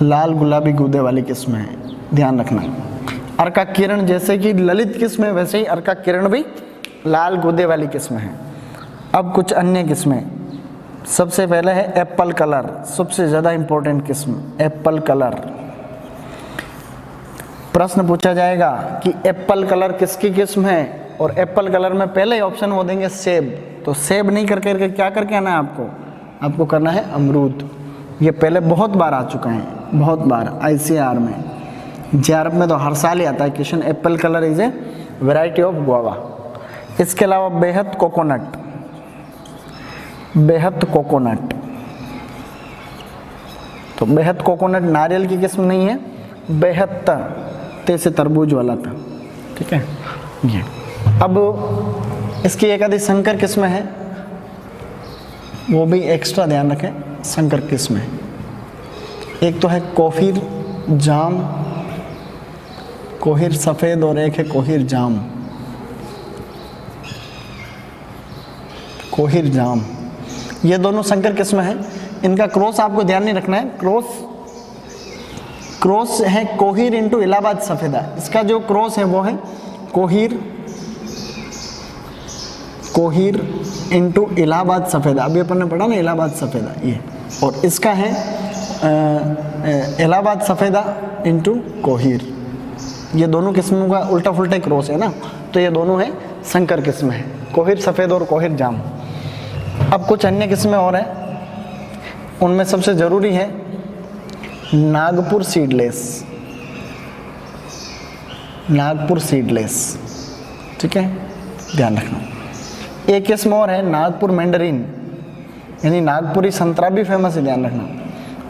लाल गुलाबी गुदे वाली किस्म है, ध्यान रखना। अर्का किरण जैसे कि ललित किस्म है वैसे ही अर्का किरण भी लाल गुदे वाली किस्म है। अब कुछ अन्य किस्में, सबसे पहले है एप्पल कलर, सबसे ज़्यादा इंपॉर्टेंट किस्म एप्पल कलर। प्रश्न पूछा जाएगा कि एप्पल कलर किसकी किस्म है, और एप्पल कलर में पहले ही ऑप्शन वो देंगे सेब। तो सेब नहीं करके क्या करके आना है आपको करना है अमरूद। ये पहले बहुत बार आ चुका है, बहुत बार ICR में, JRF में तो हर साल ही आता है question. Apple colour is a variety of guava. इसके अलावा बेहद कोकोनट, बेहद कोकोनट, तो बेहद कोकोनट नारियल की किस्म नहीं है, बेहद ते से तरबूज वाला था, ठीक है ये। अब इसकी एक आधी संकर किस्म है, वो भी एक्स्ट्रा ध्यान रखें, संकर किस्म है। एक तो है कोहिर जाम, कोहिर सफ़ेद, और एक है कोहिर जाम, कोहिर जाम, ये दोनों संकर किस्म है। इनका क्रॉस आपको ध्यान नहीं रखना है, क्रॉस है कोहिर इंटू इलाहाबाद सफ़ेदा। इसका जो क्रॉस है वो है कोहिर इंटू इलाहाबाद सफ़ेदा, अभी अपन ने पढ़ा ना इलाहाबाद सफ़ेदा ये, और इसका है इलाहाबाद सफ़ेदा इंटू कोहिर। ये दोनों किस्मों का उल्टा फुल्टा क्रॉस है ना, तो ये दोनों है संकर किस्म है, कोहिर सफ़ेद और कोहिर जाम। अब कुछ अन्य किस्में और हैं, उनमें सबसे ज़रूरी है नागपुर सीडलेस, नागपुर सीडलेस, ठीक है ध्यान रखना। एक किस्म और है नागपुर मैंडरीन, यानी नागपुरी संतरा भी फेमस है, ध्यान रखना।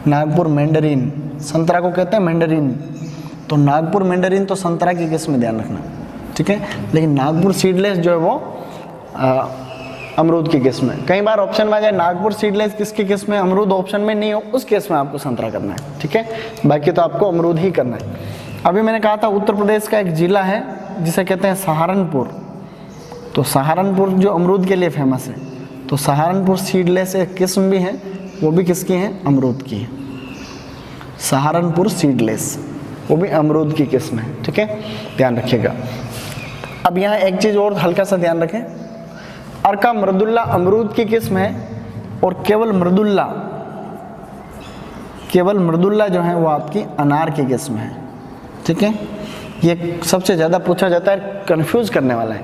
नागपुर मैंडरीन, संतरा को कहते हैं मैंडरीन, तो नागपुर मैंडरीन तो संतरा की किस्म, ध्यान रखना, ठीक है। लेकिन नागपुर सीडलेस जो है वो अमरूद की किस्म है। कई बार ऑप्शन में आ जाए नागपुर सीडलेस किसकी किस्म है, अमरूद ऑप्शन में नहीं हो, उस केस में आपको संतरा करना है, ठीक है, बाकी तो आपको अमरूद ही करना है। अभी मैंने कहा था उत्तर प्रदेश का एक जिला है जिसे कहते हैं सहारनपुर, तो सहारनपुर जो अमरूद के लिए फेमस है, तो सहारनपुर सीडलेस एक किस्म भी है, वो भी किसकी है, अमरूद की है। सहारनपुर सीडलेस वो भी अमरूद की किस्म है, ठीक है ध्यान रखिएगा। अब यहाँ एक चीज़ और हल्का सा ध्यान रखें, अर्का मृदुल्ला अमरूद की किस्म है, और केवल मृदुल्ला जो है वो आपकी अनार की किस्म है, ठीक है। ये सबसे ज़्यादा पूछा जाता है, कंफ्यूज करने वाला है,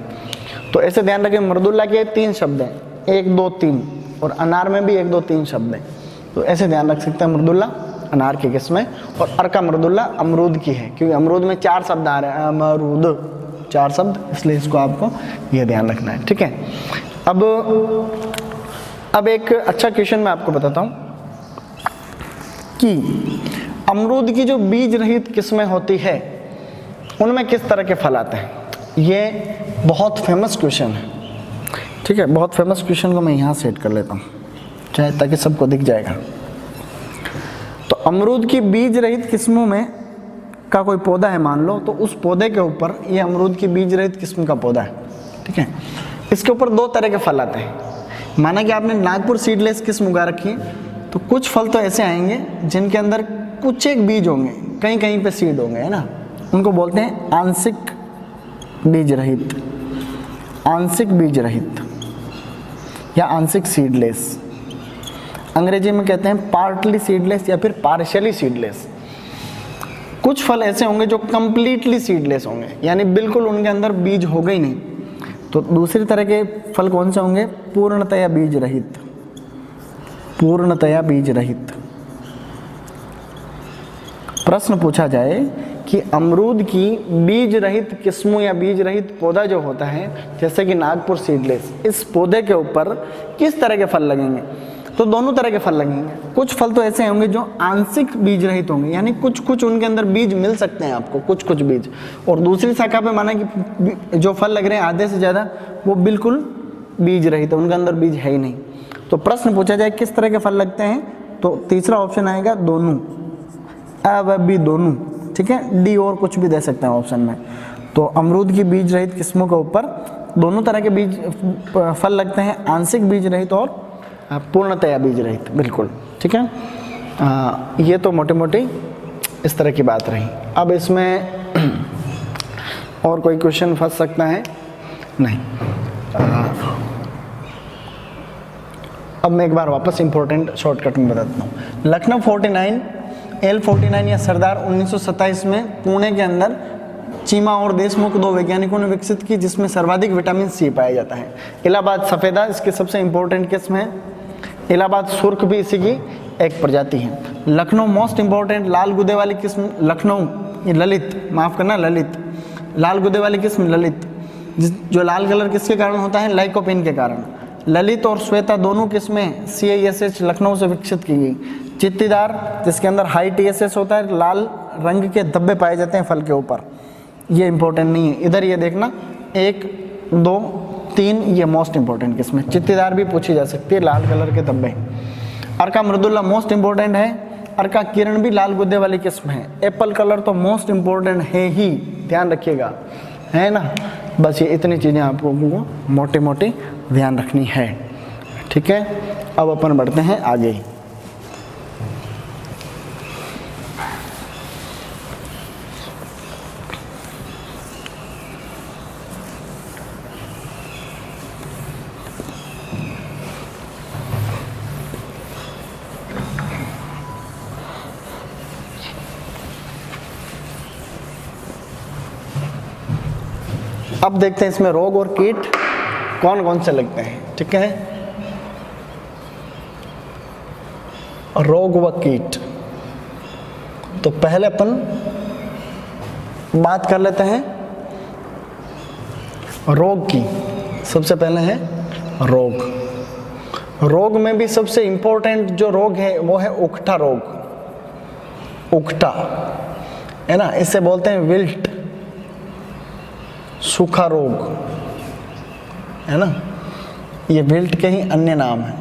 तो ऐसे ध्यान रखें। मृदुल्ला के 3 शब्द हैं, 1 2 3, और अनार में भी 1 2 3 शब्द हैं, तो ऐसे ध्यान रख सकते हैं। मृदुल्ला अनार की किस्म है, और अर्का मृदुल्ला अमरूद की है, क्योंकि अमरूद में 4 शब्द आ रहे हैं, अमरूद 4 शब्द, इसलिए इसको आपको ये ध्यान रखना है, ठीक है। अब एक अच्छा क्वेश्चन मैं आपको बताता हूँ कि अमरूद की जो बीज रहित किस्में होती है उनमें किस तरह के फल आते हैं। ये बहुत फेमस क्वेश्चन है, ठीक है, बहुत फेमस क्वेश्चन को मैं यहाँ सेट कर लेता हूँ चाहे, ताकि सबको दिख जाएगा। तो अमरूद की बीज रहित किस्मों में का कोई पौधा है मान लो, तो उस पौधे के ऊपर, ये अमरूद की बीज रहित किस्म का पौधा है, ठीक है, इसके ऊपर 2 तरह के फल आते हैं। माना कि आपने नागपुर सीडलेस किस्म उगा रखी है, तो कुछ फल तो ऐसे आएंगे जिनके अंदर कुछ एक बीज होंगे, कहीं कहीं पे सीड होंगे, है ना, उनको बोलते हैं आंशिक बीज रहित, आंशिक बीज रहित या आंशिक सीडलेस। अंग्रेजी में कहते हैं पार्टली सीडलेस या फिर पार्शियली सीडलेस। कुछ फल ऐसे होंगे जो कंप्लीटली सीडलेस होंगे, यानी बिल्कुल उनके अंदर बीज होगा ही नहीं। तो दूसरी तरह के फल कौन से होंगे, पूर्णतया बीज रहित, पूर्णतया बीज रहित। प्रश्न पूछा जाए कि अमरूद की बीज रहित किस्मों या बीज रहित पौधा जो होता है, जैसे कि नागपुर सीडलेस, इस पौधे के ऊपर किस तरह के फल लगेंगे, तो दोनों तरह के फल लगेंगे। कुछ फल तो ऐसे होंगे जो आंशिक बीज रहित होंगे, यानी कुछ कुछ उनके अंदर बीज मिल सकते हैं आपको, कुछ कुछ बीज, और दूसरी शाखा पे माना कि जो फल लग रहे हैं आधे से ज़्यादा वो बिल्कुल बीज रहित है, उनके अंदर बीज है ही नहीं। तो प्रश्न पूछा जाए किस तरह के फल लगते हैं, तो तीसरा ऑप्शन आएगा दोनों, भी दोनों, ठीक है, डी और कुछ भी दे सकते हैं ऑप्शन में। तो अमरूद की बीज रहित किस्मों के ऊपर दोनों तरह के बीज फल लगते हैं, आंशिक बीज रहित और पूर्णतया बीज रहित, बिल्कुल, ठीक है। ये तो मोटे मोटे इस तरह की बात रही। अब इसमें और कोई क्वेश्चन फंस सकता है नहीं। अब मैं एक बार वापस इंपॉर्टेंट शॉर्टकट में बताता हूँ। लखनऊ 49, L49 या सरदार 1927 में पुणे के अंदर चीमा और देशमुख 2 वैज्ञानिकों ने विकसित की, जिसमें सर्वाधिक विटामिन सी पाया जाता है। इलाहाबाद सफ़ेदा इसकी सबसे इंपॉर्टेंट किस्म है, इलाहाबाद सुर्ख भी इसी की एक प्रजाति है। लखनऊ मोस्ट इंपॉर्टेंट लाल गुदे वाली किस्म, लखनऊ ललित, माफ़ करना ललित, लाल गुदे वाली किस्म ललित, जो लाल कलर किसके कारण होता है? लाइकोपेन के कारण। ललित और श्वेता दोनों किस्में CISH लखनऊ से विकसित की गई। चित्तीदार जिसके अंदर हाई TSS होता है, लाल रंग के धब्बे पाए जाते हैं फल के ऊपर, ये इंपॉर्टेंट नहीं है। इधर ये देखना 1 2 3 ये मोस्ट इंपॉर्टेंट किस्म है। चित्तीदार भी पूछी जा सकती है, लाल कलर के धब्बे। अर्का मृदुला मोस्ट इंपॉर्टेंट है। अर्का किरण भी लाल गुद्दे वाली किस्म है। एप्पल कलर तो मोस्ट इंपॉर्टेंट है ही, ध्यान रखिएगा, है ना। बस ये इतनी चीज़ें आपको मोटी मोटी ध्यान रखनी है, ठीक है। अब अपन बढ़ते हैं आगे। अब देखते हैं इसमें रोग और कीट कौन कौन से लगते हैं, ठीक है। रोग व कीट, तो पहले अपन बात कर लेते हैं रोग की। सबसे पहले है रोग। रोग में भी सबसे इंपॉर्टेंट जो रोग है वो है उकठा रोग। उकठा है ना, इसे बोलते हैं विल्ट, सूखा रोग, है ना। ये विल्ट के ही अन्य नाम है।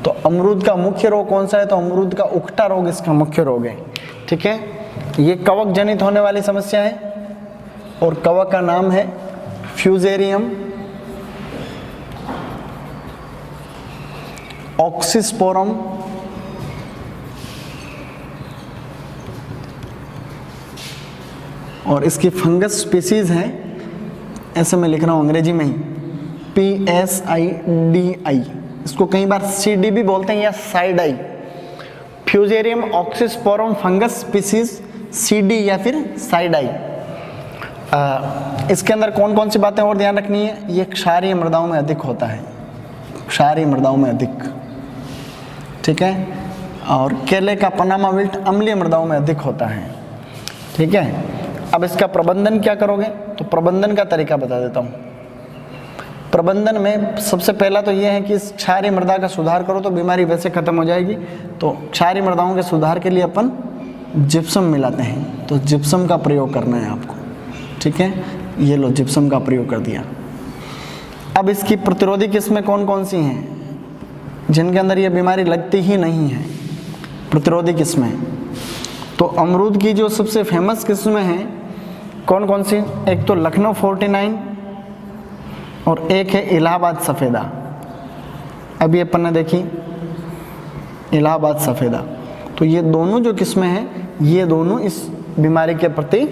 तो अमरूद का मुख्य रोग कौन सा है? तो अमरूद का उकठा रोग इसका मुख्य रोग है, ठीक है। ये कवक जनित होने वाली समस्या है और कवक का नाम है फ्यूजेरियम ऑक्सीस्पोरम और इसकी फंगस स्पीसीज है, ऐसे मैं लिख रहा हूँ अंग्रेजी में ही, PSIDI। इसको कई बार CD भी बोलते हैं या साइडाई। Fusarium oxysporum fungus species CD या फिर साइडाई। इसके अंदर कौन कौन सी बातें और ध्यान रखनी है? ये क्षारीय मृदाओं में अधिक होता है, क्षारीय मृदाओं में अधिक, ठीक है। और केले का पनामा विल्ट अम्लीय मृदाओं में अधिक होता है, ठीक है। अब इसका प्रबंधन क्या करोगे? तो प्रबंधन का तरीका बता देता हूँ। प्रबंधन में सबसे पहला तो ये है कि इस क्षारीय मृदा का सुधार करो तो बीमारी वैसे खत्म हो जाएगी। तो क्षारीय मृदाओं के सुधार के लिए अपन जिप्सम मिलाते हैं, तो जिप्सम का प्रयोग करना है आपको, ठीक है। ये लो, जिप्सम का प्रयोग कर दिया। अब इसकी प्रतिरोधी किस्में कौन कौन सी हैं जिनके अंदर ये बीमारी लगती ही नहीं है? प्रतिरोधी किस्में तो अमरूद की जो सबसे फेमस किस्में हैं कौन कौन सी? एक तो लखनऊ 49 और एक है इलाहाबाद सफ़ेदा। अभी अपन ने देखी इलाहाबाद सफ़ेदा, तो ये दोनों जो किस्में हैं ये दोनों इस बीमारी के प्रति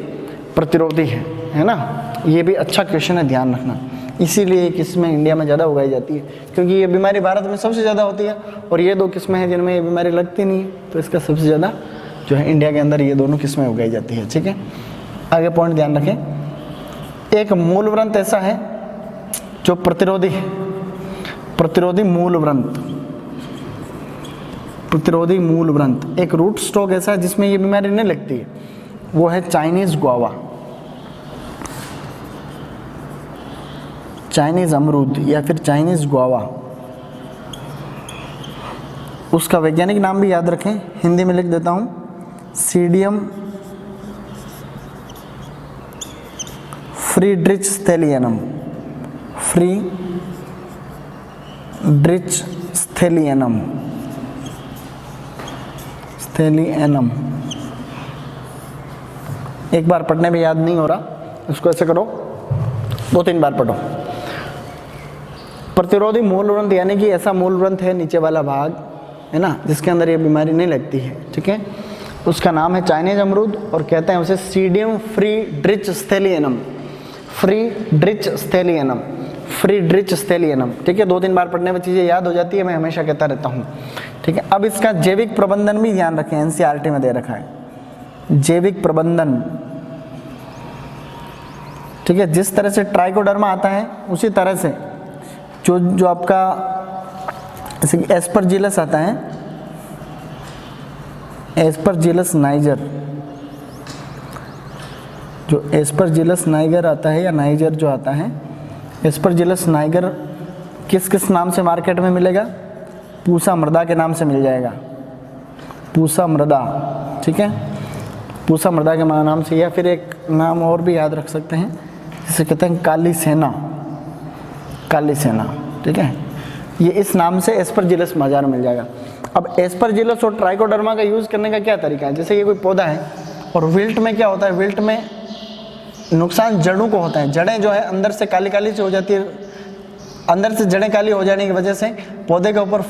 प्रतिरोधी है ना। ये भी अच्छा क्वेश्चन है, ध्यान रखना। इसीलिए ये किस्में इंडिया में ज़्यादा उगाई जाती है क्योंकि ये बीमारी भारत में सबसे ज़्यादा होती है और ये 2 किस्में हैं जिनमें ये बीमारी लगती नहीं है, तो इसका सबसे ज़्यादा जो है इंडिया के अंदर ये दोनों किस्में उगाई जाती है, ठीक है। आगे पॉइंट ध्यान रखें। एक मूलव्रंत ऐसा है जो प्रतिरोधी है, प्रतिरोधी मूलव्रंत, प्रतिरोधी मूलव्रंत। एक रूट स्टॉक ऐसा है जिसमें ये बीमारी नहीं लगती है, वो है चाइनीज गुआवा, चाइनीज अमरूद या फिर चाइनीज गुआवा। उसका वैज्ञानिक नाम भी याद रखें, हिंदी में लिख देता हूँ, सीडियम फ्रीड्रिचस्थेलियनम, फ्रीड्रिचस्थेलियनम, स्थेलियनम। एक बार पढ़ने में याद नहीं हो रहा, इसको ऐसे करो 2-3 बार पढ़ो। प्रतिरोधी मूलव्रंत यानी कि ऐसा मूलव्रंत है नीचे वाला भाग, है ना, जिसके अंदर ये बीमारी नहीं लगती है, ठीक है। उसका नाम है चाइनीज अमरूद और कहते हैं उसे सीडियम फ्रीड्रिचस्थेलियनम, फ्रीड्रिचस्थेलियनम, फ्रीड्रिचस्थेलियनम, ठीक है। 2-3 बार पढ़ने में चीज़ें याद हो जाती है, मैं हमेशा कहता रहता हूँ, ठीक है। अब इसका जैविक प्रबंधन भी ध्यान रखें, NCERT में दे रखा है जैविक प्रबंधन, ठीक है। जिस तरह से ट्राइकोडर्मा आता है उसी तरह से जो आपका एस्परजिलस आता है, एस्परजिलस नाइजर, जो एस्परजिलस नाइगर आता है या नाइजर जो आता है, एस्परजिलस नाइगर किस किस नाम से मार्केट में मिलेगा? पूसा मृदा के नाम से मिल जाएगा, पूसा मृदा, ठीक है, पूसा मृदा के नाम से। या फिर एक नाम और भी याद रख सकते हैं, जिसे कहते हैं काली सेना, काली सेना, ठीक है, ये इस नाम से एस्परजिलस बाजार में मिल जाएगा। अब एस्परजिलस और ट्राइकोडर्मा का यूज़ करने का क्या तरीका है? जैसे ये कोई पौधा है और विल्ट में क्या होता है, विल्ट में नुकसान जड़ों को होता है, जड़ें जो है अंदर से काली काली से हो जाती है, अंदर से जड़ें काली हो जाने की वजह से पौधे के ऊपर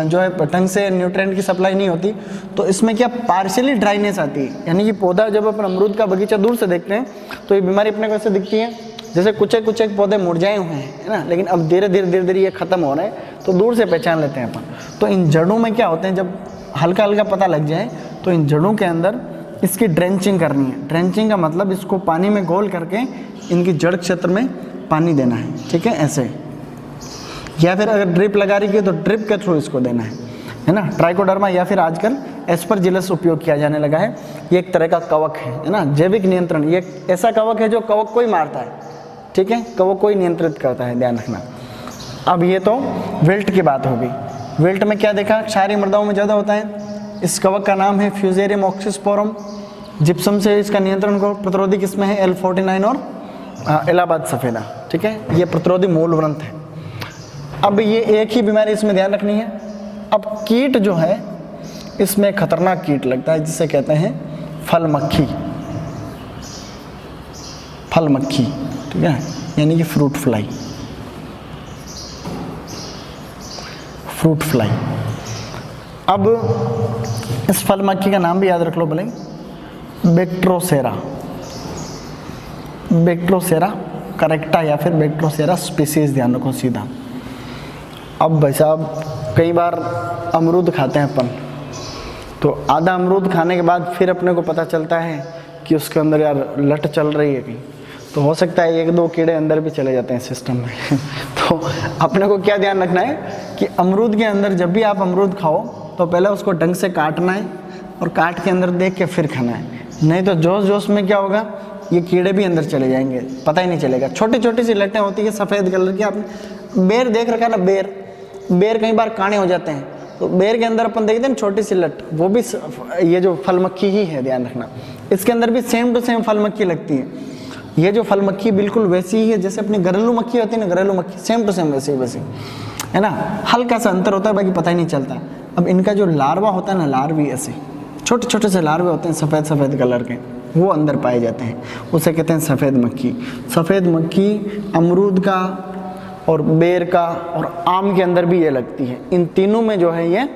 जो है ढंग से न्यूट्रिएंट की सप्लाई नहीं होती, तो इसमें क्या पार्शियली ड्राइनेस आती है, यानी कि पौधा जब अपन अमरूद का बगीचा दूर से देखते हैं तो ये बीमारी अपने को ऐसे दिखती है जैसे कुछ एक पौधे मुरझाए हुए हैं, है ना, लेकिन अब धीरे धीरे ये खत्म हो रहे हैं, तो दूर से पहचान लेते हैं अपन। तो इन जड़ों में क्या होते हैं, जब हल्का हल्का पता लग जाए तो इन जड़ों के अंदर इसकी ड्रेंचिंग करनी है। ड्रेंचिंग का मतलब इसको पानी में घोल करके इनकी जड़ क्षेत्र में पानी देना है, ठीक है, ऐसे। या फिर अगर ड्रिप लगा रही है तो ड्रिप के थ्रू इसको देना है ना। ट्राइकोडर्मा या फिर आजकल एस्परजिलस उपयोग किया जाने लगा है। ये एक तरह का कवक है ना, जैविक नियंत्रण। ये ऐसा कवक है जो कवक को ही मारता है, ठीक है, कवक को ही नियंत्रित करता है, ध्यान रखना। अब ये तो विल्ट की बात होगी। विल्ट में क्या देखा, क्षारीय मृदाओं में ज़्यादा होता है। इस कवक का नाम है फ्यूजेरियम ऑक्सीस्पोरम। जिप्सम से इसका नियंत्रण को प्रतिरोधी किस्में है L49 और इलाहाबाद सफ़ेदा, ठीक है, ये प्रतिरोधी मूल व्रंत है। अब ये एक ही बीमारी इसमें ध्यान रखनी है। अब कीट जो है इसमें खतरनाक कीट लगता है जिसे कहते हैं फल मक्खी, फल मक्खी, ठीक है, यानी कि फ्रूट फ्लाई, फ्रूट फ्लाई। अब इस फल मक्खी का नाम भी याद रख लो भले, बैक्ट्रोसेरा, बैक्ट्रोसेरा करेक्टा या फिर बैक्ट्रोसेरा स्पीसीज, ध्यान रखो सीधा। अब भाई साहब कई बार अमरूद खाते हैं अपन, तो आधा अमरूद खाने के बाद फिर अपने को पता चलता है कि उसके अंदर यार लट चल रही है कहीं, तो हो सकता है एक दो कीड़े अंदर भी चले जाते हैं सिस्टम में। तो अपने को क्या ध्यान रखना है कि अमरूद के अंदर जब भी आप अमरूद खाओ तो पहले उसको ढंग से काटना है और काट के अंदर देख के फिर खाना है, नहीं तो जोश जोश में क्या होगा, ये कीड़े भी अंदर चले जाएंगे, पता ही नहीं चलेगा। छोटी छोटी सी लटें होती है सफ़ेद कलर की, आपने बेर देख रखा ना, बेर कई बार काणे हो जाते हैं, तो बेर के अंदर अपन देखते हैं छोटी सी लट, वो भी ये जो फल मक्खी ही है, ध्यान रखना। इसके अंदर भी सेम टू सेम फल मक्खी लगती है। ये जो फल मक्खी बिल्कुल वैसी ही है जैसे अपनी घरेलू मक्खी होती है ना, घरेलू मक्खी सेम टू सेम वैसी है ना, हल्का सा अंतर होता है, बाकी पता ही नहीं चलता। अब इनका जो लार्वा होता है ना, लार्वी ऐसे छोटे छोटे से लार्वे होते हैं सफ़ेद सफ़ेद कलर के, वो अंदर पाए जाते हैं, उसे कहते हैं सफ़ेद मक्खी। सफ़ेद मक्खी अमरूद का और बेर का और आम के अंदर भी ये लगती है। इन तीनों में जो है ये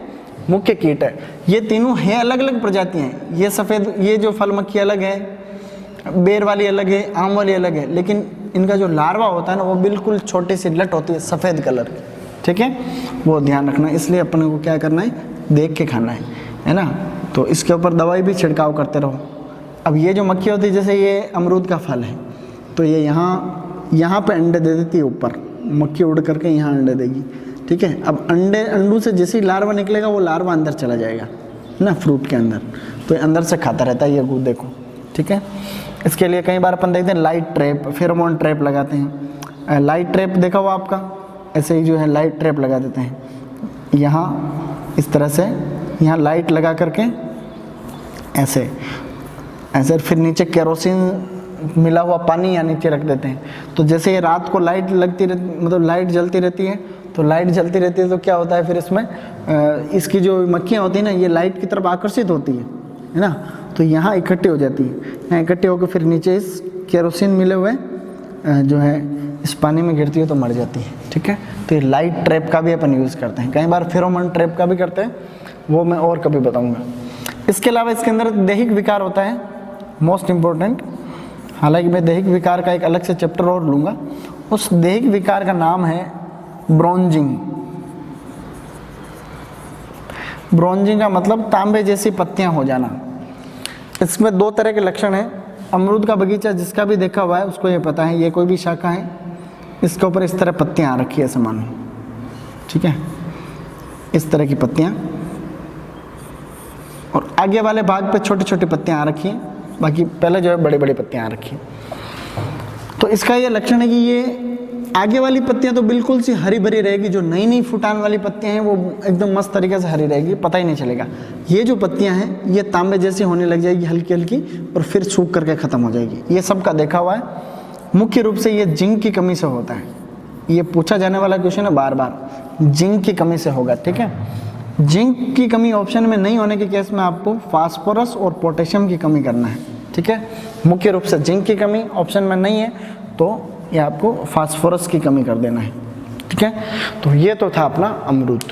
मुख्य कीट है। ये तीनों हैं अलग अलग प्रजातियाँ हैं। ये सफ़ेद, ये जो फल मक्खी अलग है, बेर वाली अलग है, आम वाली अलग है, लेकिन इनका जो लार्वा होता है ना वो बिल्कुल छोटी सी लट होती है सफ़ेद कलर, ठीक है, वो ध्यान रखना। इसलिए अपने को क्या करना है, देख के खाना है ना। तो इसके ऊपर दवाई भी छिड़काव करते रहो। अब ये जो मक्खी होती है, जैसे ये अमरूद का फल है, तो ये यहाँ पे अंडे दे देती है, ऊपर मक्खी उड़ करके यहाँ अंडे देगी, ठीक है। अब अंडू से जैसे ही लार्वा निकलेगा वो लार्वा अंदर चला जाएगा ना फ्रूट के अंदर, तो ये अंदर से खाता रहता है ये गूद, देखो, ठीक है। इसके लिए कई बार अपन देखते हैं लाइट ट्रैप, फेरोमोन ट्रैप लगाते हैं। लाइट ट्रैप देखा हुआ आपका, ऐसे ही जो है लाइट ट्रैप लगा देते हैं यहाँ इस तरह से, यहाँ लाइट लगा करके ऐसे फिर नीचे केरोसिन मिला हुआ पानी यहाँ नीचे रख देते हैं। तो जैसे ये रात को लाइट लगती रहती, मतलब लाइट जलती रहती है, तो लाइट जलती रहती है तो क्या होता है फिर इसमें इसकी जो मक्खियाँ होती हैं ना, ये लाइट की तरफ आकर्षित होती है ना, तो यहाँ इकट्ठी हो जाती है। यहाँ इकट्ठी होकर फिर नीचे इस केरोसिन मिले हुए जो है इस पानी में गिरती है तो मर जाती है, ठीक है। तो ये लाइट ट्रैप का भी अपन यूज़ करते हैं, कई बार फेरोमोन ट्रैप का भी करते हैं, वो मैं और कभी बताऊँगा। इसके अलावा इसके अंदर दैहिक विकार होता है, मोस्ट इम्पोर्टेंट। हालांकि मैं दैहिक विकार का एक अलग से चैप्टर और लूँगा। उस दैहिक विकार का नाम है ब्रोंजिंग। ब्रोंजिंग का मतलब तांबे जैसी पत्तियां हो जाना। इसमें दो तरह के लक्षण हैं। अमरूद का बगीचा जिसका भी देखा हुआ है उसको ये पता है, ये कोई भी शाखा है, इसके ऊपर इस तरह पत्तियां आ रखी है समान, ठीक है, इस तरह की पत्तियां, और आगे वाले भाग पे छोटी छोटी पत्तियां आ रखी हैं, बाकी पहले जो है बड़ी बड़ी पत्तियां आ रखी हैं। तो इसका ये लक्षण है कि ये आगे वाली पत्तियां तो बिल्कुल सी हरी भरी रहेगी, जो नई नई फुटान वाली पत्तियां हैं वो एकदम मस्त तरीके से हरी रहेगी, पता ही नहीं चलेगा। ये जो पत्तियां हैं ये तांबे जैसी होने लग जाएगी हल्की हल्की, और फिर सूख करके ख़त्म हो जाएगी। ये सबका देखा हुआ है। मुख्य रूप से ये जिंक की कमी से होता है। ये पूछा जाने वाला क्वेश्चन है बार बार, जिंक की कमी से होगा, ठीक है। जिंक की कमी ऑप्शन में नहीं होने के केस में आपको फास्फोरस और पोटेशियम की कमी करना है, ठीक है। मुख्य रूप से जिंक की कमी ऑप्शन में नहीं है तो ये आपको फास्फोरस की कमी कर देना है, ठीक है। तो ये तो था अपना अमरूद।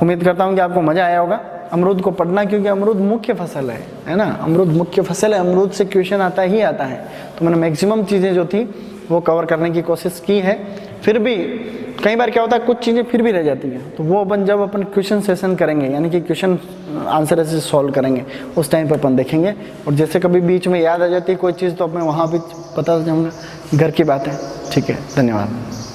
उम्मीद करता हूँ कि आपको मज़ा आया होगा अमरूद को पढ़ना, क्योंकि अमरूद मुख्य फसल है ना। अमरूद मुख्य फसल है, अमरूद से क्वेश्चन आता ही आता है। तो मैंने मैक्सिमम चीज़ें जो थी वो कवर करने की कोशिश की है। फिर भी कई बार क्या होता है कुछ चीज़ें फिर भी रह जाती हैं, तो वो जब अपन क्वेश्चन सेशन करेंगे, यानी कि क्वेश्चन आंसर ऐसे सॉल्व करेंगे, उस टाइम पर अपन देखेंगे। और जैसे कभी बीच में याद आ जाती है कोई चीज़ तो अपने वहाँ भी पता जाऊँगा, घर की बात है, ठीक है। धन्यवाद।